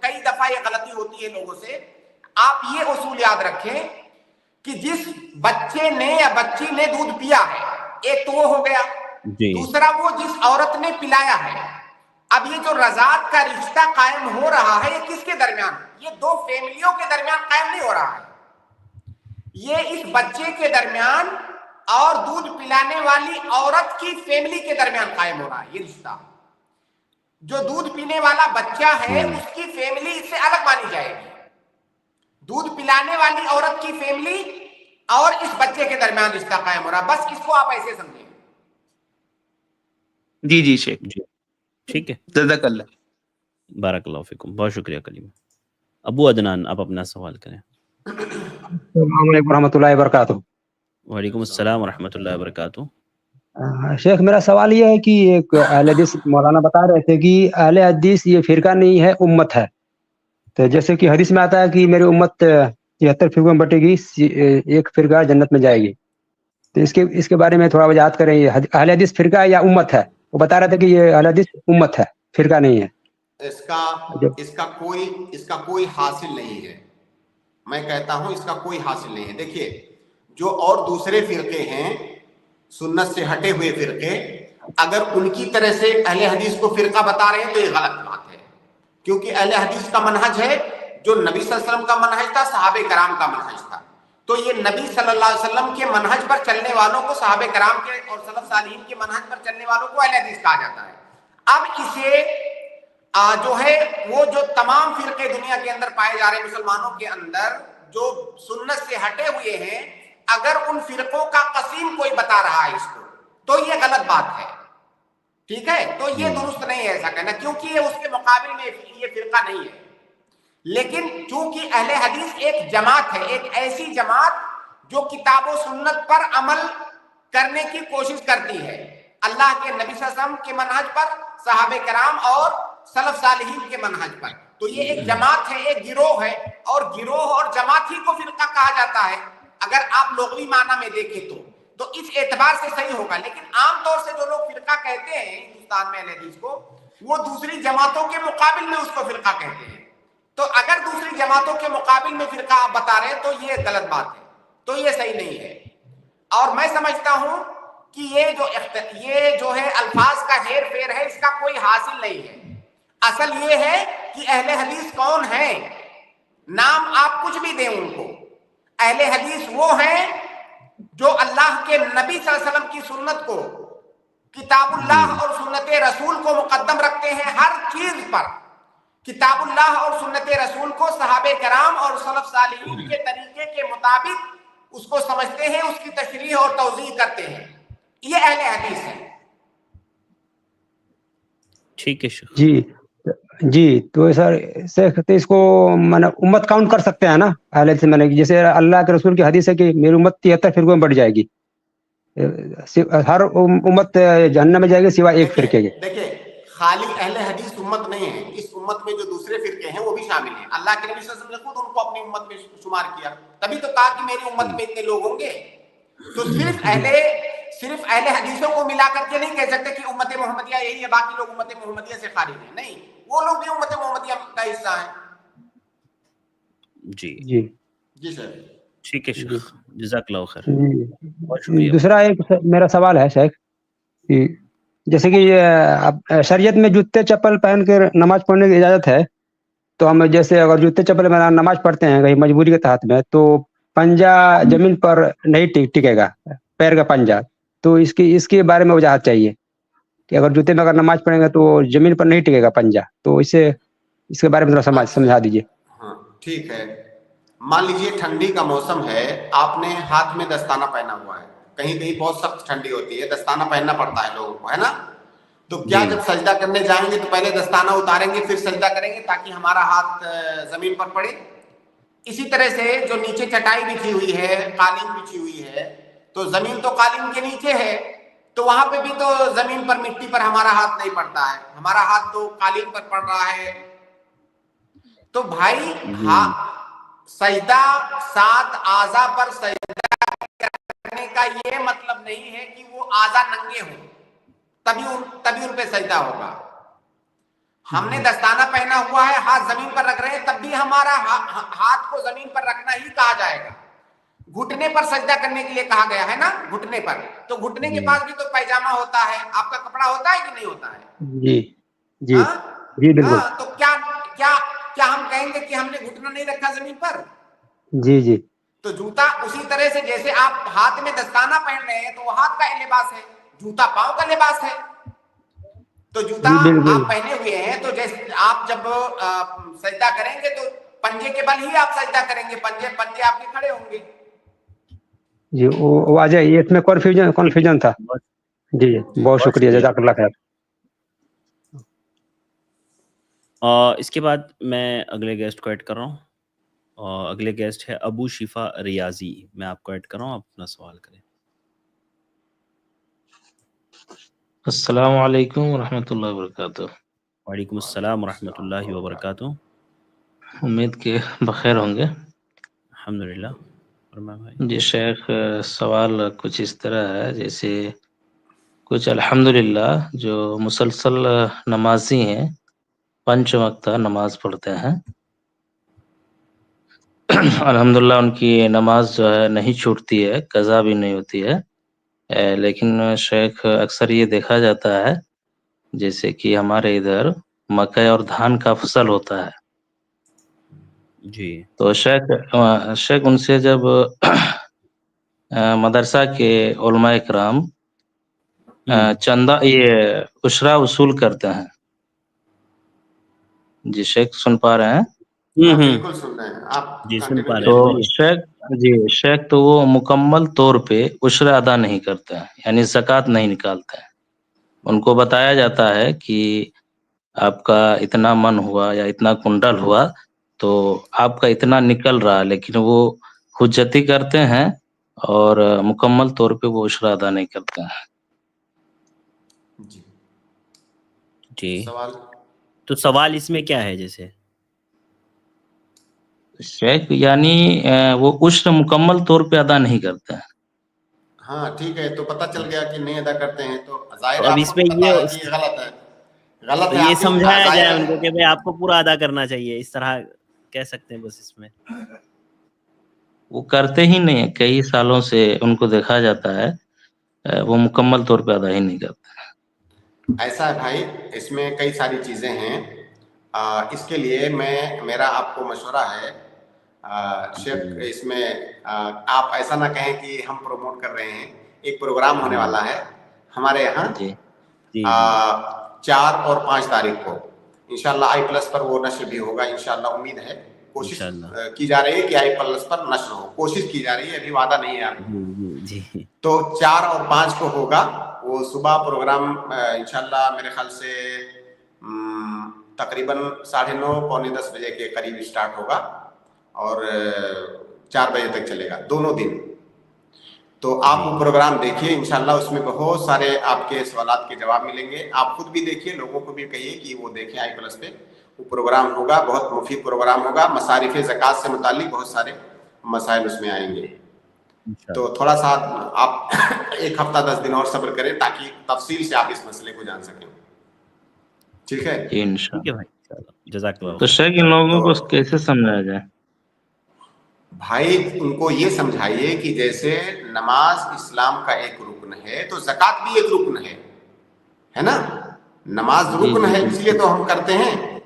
S3: कई दफा ये गलती होती है लोगों से। आप ये उसूल याद रखें कि जिस बच्चे ने या बच्ची ने दूध पिया है, एक तो वो हो गया, दूसरा वो जिस औरत ने पिलाया है। अब ये जो रज़ात का रिश्ता कायम हो रहा है, ये किसके दरमियान? ये दो फैमिलियों के दरमियान कायम नहीं हो रहा है, ये इस बच्चे के दरमियान اور دودھ پلانے والی عورت کی فیملی کے درمیان قائم ہو رہا ہے یہ رشتہ. جو دودھ پینے والا بچہ ہے اس کی فیملی اس سے الگ مانی جائے گی. دودھ پلانے والی عورت کی فیملی اور اس بچے کے درمیان رشتہ قائم ہو رہا ہے. بس اس کو آپ ایسے سمجھیں.
S18: جی جی شیخ
S2: جی ٹھیک ہے.
S18: جزاک اللہ.
S2: بارک اللہ فیکم. بہت شکریہ کلیم. ابو عدنان آپ اپنا سوال کریں.
S19: السلام علیکم ورحمۃ اللہ وبرکاتہ.
S2: وعلیکم السلام ورحمۃ اللہ وبرکاتہ.
S19: شیخ میرا سوال یہ ہے کہ ایک اہل حدیث مولانا بتا رہے تھے کہ اہل حدیث یہ فرقہ نہیں ہے امت ہے. تو جیسے کہ حدیث میں آتا ہے کہ میری امت 73 فرقوں میں بٹے گی, ایک فرقہ جنت میں جائے گی. تو اس کے بارے میں تھوڑا وضاحت کریں. یہ اہل حدیث فرقہ ہے یا امت ہے؟ وہ بتا رہے تھے کہ یہ اہل حدیث امت ہے, فرقہ نہیں ہے.
S3: اس کا کوئی حاصل نہیں ہے. میں کہتا ہوں اس کا کوئی حاصل نہیں ہے. دیکھیے جو اور دوسرے فرقے ہیں سنت سے ہٹے ہوئے فرقے, اگر ان کی طرح سے اہل حدیث کو فرقہ بتا رہے ہیں تو یہ غلط بات ہے. کیونکہ اہل حدیث کا منہج ہے جو نبی صلی اللہ علیہ وسلم کا منہج تھا, صحابہ کرام کا منہج تھا. تو یہ نبی صلی اللہ علیہ وسلم کے منہج پر چلنے والوں کو, صحابہ کرام کے اور سلف صالحین کے منہج پر چلنے والوں کو اہل حدیث کہا جاتا ہے. اب اسے جو ہے وہ جو تمام فرقے دنیا کے اندر پائے جا رہے ہیں مسلمانوں کے اندر جو سنت سے ہٹے ہوئے ہیں, اگر ان فرقوں کا قسیم کوئی بتا رہا ہے اس کو تو یہ غلط بات ہے. ٹھیک ہے, تو یہ درست نہیں ہے ایسا کہنا, کیونکہ یہ اس کے مقابل میں یہ فرقہ نہیں ہے. لیکن چونکہ اہل حدیث ایک جماعت ہے, ایک ایسی جماعت جو کتاب و سنت پر عمل کرنے کی کوشش کرتی ہے, اللہ کے نبی صلی اللہ علیہ وسلم کے منہج پر, صحابہ کرام اور سلف صالحین کے منہج پر. تو یہ ایک جماعت ہے, ایک گروہ ہے, اور گروہ اور جماعت ہی کو فرقہ کہا جاتا ہے اگر آپ لغوی معنی میں دیکھیں تو اس اعتبار سے صحیح ہوگا. لیکن عام طور سے جو لوگ فرقہ کہتے ہیں ہندوستان میں اہل حدیث کو, وہ دوسری جماعتوں کے مقابل میں اس کو فرقہ کہتے ہیں. تو اگر دوسری جماعتوں کے مقابل میں فرقہ آپ بتا رہے ہیں تو یہ غلط بات ہے, تو یہ صحیح نہیں ہے. اور میں سمجھتا ہوں کہ یہ جو ہے الفاظ کا ہیر پھیر ہے, اس کا کوئی حاصل نہیں ہے. اصل یہ ہے کہ اہل حدیث کون ہیں. نام آپ کچھ بھی دیں ان کو, اہل حدیث وہ ہیں جو اللہ کے نبی صلی اللہ علیہ وسلم کی سنت کو, کتاب اللہ اور سنت رسول کو مقدم رکھتے ہیں ہر چیز پر. کتاب اللہ اور سنت رسول کو صحابہ کرام اور سلف صالحین کے طریقے کے مطابق اس کو سمجھتے ہیں, اس کی تشریح اور توضیح کرتے ہیں. یہ اہل حدیث ہے.
S2: ٹھیک ہے شیخ.
S19: جی تو سر اس کو امت کاؤنٹ کر سکتے ہیں نا اہل حدیث میں, جیسے اللہ کے رسول کی حدیث ہے کہ میری امت 73 فرقوں میں بڑھ جائے گی, ہر امت جہنم میں جائے گی سوائے ایک فرقے کے.
S3: دیکھیں خالی اہل حدیث امت نہیں ہے, اس امت میں جو دوسرے فرقے ہیں وہ بھی شامل ہیں. اللہ کے نبی صلی اللہ علیہ وسلم نے خود ان کو اپنی امت میں شمار کیا, تبھی تو کہا کہ میری امت میں اتنے لوگ ہوں گے. تو صرف اہل حدیثوں کو ملا کر کے نہیں کہہ سکتے کہ امت محمدیہ یہی ہے, باقی لوگ امت محمدیہ سے خارج ہیں. نہیں, وہ لوگ بھی امت محمدیہ کا حصہ ہیں.
S19: جی
S3: سر
S2: ٹھیک ہے شیخ, جزاک اللہ خیر.
S19: دوسرا ایک میرا سوال ہے شیخ, جیسے کہ شریعت میں جوتے چپل پہن کر نماز پڑھنے کی اجازت ہے, تو ہم جیسے اگر جوتے چپل میں نماز پڑھتے ہیں کہیں مجبوری کے تحت میں, تو پنجہ زمین پر نہیں ٹکے گا, پیر کا پنجہ, تو اس کے بارے میں وضاحت چاہیے کہ اگر جوتے میں اگر نماز پڑھیں گے تو زمین پر نہیں ٹکے گا پنجہ, تو اس کے بارے میں تھوڑا سمجھا دیجیے.
S3: ہاں ٹھیک ہے. مان لیجیے ٹھنڈی کا موسم ہے, آپ نے ہاتھ میں دستانہ پہنا ہوا ہے, کہیں کہیں بہت سخت ٹھنڈی ہوتی ہے, دستانہ پہننا پڑتا ہے لوگوں کو, ہے نا. تو کیا جب سجدہ کرنے جائیں گے تو پہلے دستانہ اتاریں گے پھر سجدہ کریں گے تاکہ ہمارا ہاتھ زمین پر پڑے؟ اسی طرح سے جو نیچے چٹائی بچھی ہوئی ہے, قالین بچھی ہوئی ہے, تو زمین تو قالین کے نیچے ہے, تو وہاں پہ بھی تو زمین پر مٹی پر ہمارا ہاتھ نہیں پڑتا ہے, ہمارا ہاتھ تو قالین پر پڑ رہا ہے. تو بھائی سجدہ 7 اعضاء پر سجدہ کرنے کا یہ مطلب نہیں ہے کہ وہ اعضاء ننگے ہوں تبھی ان پہ سجدہ ہوگا. ہم نے دستانہ پہنا ہوا ہے, ہاتھ زمین پر رکھ رہے ہیں, تب بھی ہمارا ہاتھ کو زمین پر رکھنا ہی کہا جائے گا. گھٹنے پر سجدہ کرنے کے لیے کہا گیا ہے نا, گھٹنے پر, تو گھٹنے کے پاس بھی تو پیجامہ ہوتا ہے, آپ کا کپڑا ہوتا ہے کہ نہیں ہوتا ہے؟
S19: جی بالکل.
S3: تو کیا ہم کہیں گے کہ ہم نے گھٹنا نہیں رکھا زمین پر؟
S19: جی
S3: تو جوتا اسی طرح سے جیسے آپ ہاتھ میں دستانہ پہن رہے ہیں تو وہ ہاتھ کا لباس ہے، جوتا پاؤں کا لباس ہے. تو جوتا آپ پہنے ہوئے ہیں تو جیسے آپ جب سجدہ کریں گے تو پنجے کے بل ہی آپ سجدہ کریں گے، پنجے آپ کے کھڑے ہوں گے.
S19: جی وہ آ جائے، اس میں کنفیوژن تھا. جی بہت شکریہ، جزاک اللہ خیر.
S2: اس کے بعد میں اگلے گیسٹ کو ایڈ کر رہا ہوں. اگلے گیسٹ ہے ابو شفا ریاضی. میں آپ کو ایڈ کر رہا ہوں، آپ اپنا سوال کریں.
S20: السلام علیکم ورحمۃ اللہ وبرکاتہ.
S2: وعلیکم السلام ورحمۃ اللہ وبرکاتہ.
S20: امید کہ بخیر ہوں گے.
S2: الحمدللہ.
S20: جی شیخ، سوال کچھ اس طرح ہے، جیسے کچھ الحمدللہ جو مسلسل نمازی ہیں، 5 وقت نماز پڑھتے ہیں، الحمدللہ ان کی نماز جو ہے نہیں چھوٹتی ہے، قضا بھی نہیں ہوتی ہے. لیکن شیخ اکثر یہ دیکھا جاتا ہے جیسے کہ ہمارے ادھر مکئی اور دھان کا فصل ہوتا ہے.
S2: جی.
S20: تو شیخ ان سے جب مدرسہ کے علماء اکرام چندہ یہ عشرہ وصول کرتے ہیں. جی شیخ سن پا رہے ہیں؟
S3: بالکل سن رہے ہیں آپ.
S2: جی سن پا رہے
S20: تو
S2: ہیں.
S20: شیخ تو وہ مکمل طور پہ عشرہ ادا نہیں کرتے ہیں، یعنی زکوٰۃ نہیں نکالتے ہیں. ان کو بتایا جاتا ہے کہ آپ کا اتنا من ہوا یا اتنا کنڈل ہوا تو آپ کا اتنا نکل رہا، لیکن وہ حجتی کرتے ہیں اور مکمل طور پہ وہ عشرہ ادا نہیں کرتے ہیں.
S2: جی.
S3: سوال
S2: تو سوال اس میں کیا ہے؟ جیسے
S20: شیخ یعنی وہ عشر مکمل طور پہ ادا نہیں کرتے ہیں.
S3: ہاں ٹھیک ہے، تو پتہ چل گیا کہ نہیں ادا کرتے ہیں، تو ظاہر
S2: اب
S3: آپ
S2: اس
S3: کو
S2: میں
S3: بھی پتا ہے کہ یہ غلط ہے. غلط
S2: تو
S3: ہے،
S2: یہ
S3: آپ بھی
S2: سمجھایا
S3: ظاہر
S2: جائے
S3: ہے.
S2: ان کو کہ بھائی آپ کو پورا ادا کرنا چاہیے، اس طرح کہہ سکتے ہیں بس. اس میں
S20: وہ کرتے ہی نہیں ہیں، کئی سالوں سے ان کو دیکھا جاتا ہے وہ مکمل طور پہ ادا ہی نہیں کرتے.
S3: ایسا ہے بھائی، اس میں کئی ساری چیزیں ہیں. اس کے لیے میرا آپ کو مشورہ ہے شیخ، اس میں آپ ایسا نہ کہیں کہ ہم پروموٹ کر رہے ہیں. ایک پروگرام ہونے والا ہے ہمارے یہاں 4 اور 5 تاریخ کو انشاءاللہ i+ پر وہ نشر بھی ہوگا انشاءاللہ. امید ہے، کوشش کی جا رہی ہے کہ i+ پر نشر ہو، کوشش کی جا رہی ہے، ابھی وعدہ نہیں ہے آپ.
S2: جی.
S3: تو 4 اور 5 کو ہوگا وہ صبح پروگرام انشاءاللہ. میرے خیال سے تقریباً 9:30 پونے 10 بجے کے قریب اسٹارٹ ہوگا اور 4 بجے تک چلے گا دونوں دن. تو آپ وہ پروگرام دیکھیے انشاءاللہ، اس میں بہت سارے آپ کے سوالات کے جواب ملیں گے. آپ خود بھی دیکھیے، لوگوں کو بھی کہیے کہ وہ دیکھیں i+ پہ. وہ پروگرام ہوگا، بہت مفید پروگرام ہوگا. مصارف زکوٰۃ سے متعلق بہت سارے مسائل اس میں آئیں گے. تو تھوڑا سا آپ 1 ہفتہ 10 دن اور صبر کریں تاکہ تفصیل سے آپ اس مسئلے کو جان سکیں. ٹھیک ہے؟
S2: انشاءاللہ. جزاک اللہ.
S20: تو شیخ ان لوگوں کو کیسے سمجھایا جائے؟
S3: بھائی ان کو یہ سمجھائیے کہ جیسے نماز اسلام کا ایک رکن ہے تو زکوٰۃ بھی ایک رکن ہے نا. نماز رکن ہے اس لیے تو ہم کرتے ہیں،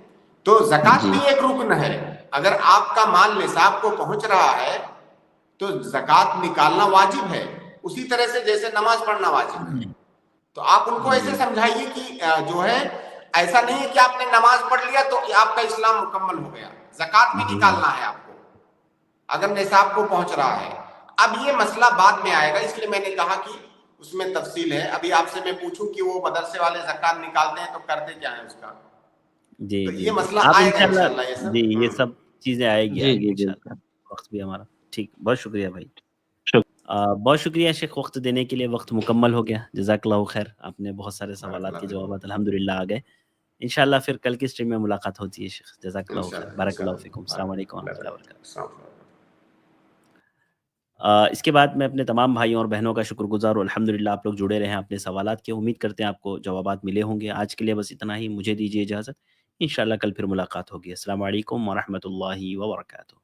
S3: تو زکوٰۃ بھی ایک رکن ہے. اگر آپ کا مال نصاب کو پہنچ رہا ہے تو زکوٰۃ نکالنا واجب ہے، اسی طرح سے جیسے نماز پڑھنا واجب ہے. تو آپ ان کو ایسے سمجھائیے کہ جو ہے ایسا نہیں ہے کہ آپ نے نماز پڑھ لیا تو آپ کا اسلام مکمل ہو گیا. زکوٰۃ بھی نکالنا ہے آپ کو اگر نصاب کو پہنچ رہا ہے. اب یہ مسئلہ بعد میں آئے گا، اس لیے میں نے کہا کہ اس میں تفصیل ہے. ابھی آپ سے میں پوچھوں کہ وہ مدرسے والے زکوٰۃ نکالتے ہیں تو کرتے کیا ہے اس کا؟
S2: جی
S3: تو
S2: جی
S3: یہ مسئلہ
S2: آپ
S3: آئے گا انشاءاللہ. یہ سب
S2: جی یہ سب چیزیں آئے گی
S20: جی
S2: انشاءاللہ. وقت بھی ہمارا ٹھیک. بہت شکریہ بھائی. بہت شکریہ شیخ، وقت دینے کے لیے. وقت مکمل ہو گیا. جزاک اللہ خیر. آپ نے بہت سارے سوالات کے جوابات الحمدللہ آ گئے. انشاءاللہ پھر کل کی اسٹریم میں ملاقات ہوتی ہے شیخ. جزاک اللہ خیر. بارک اللہ فیکم. السلام علیکم ورحمۃ اللہ وبرکاتہ. اس کے بعد میں اپنے تمام بھائیوں اور بہنوں کا شکر گزار ہوں. الحمدللہ آپ لوگ جڑے رہے ہیں اپنے سوالات کے. امید کرتے ہیں آپ کو جوابات ملے ہوں گے. آج کے لیے بس اتنا ہی. مجھے دیجیے اجازت. انشاءاللہ کل پھر ملاقات ہوگی. السلام علیکم ورحمۃ اللہ وبرکاتہ.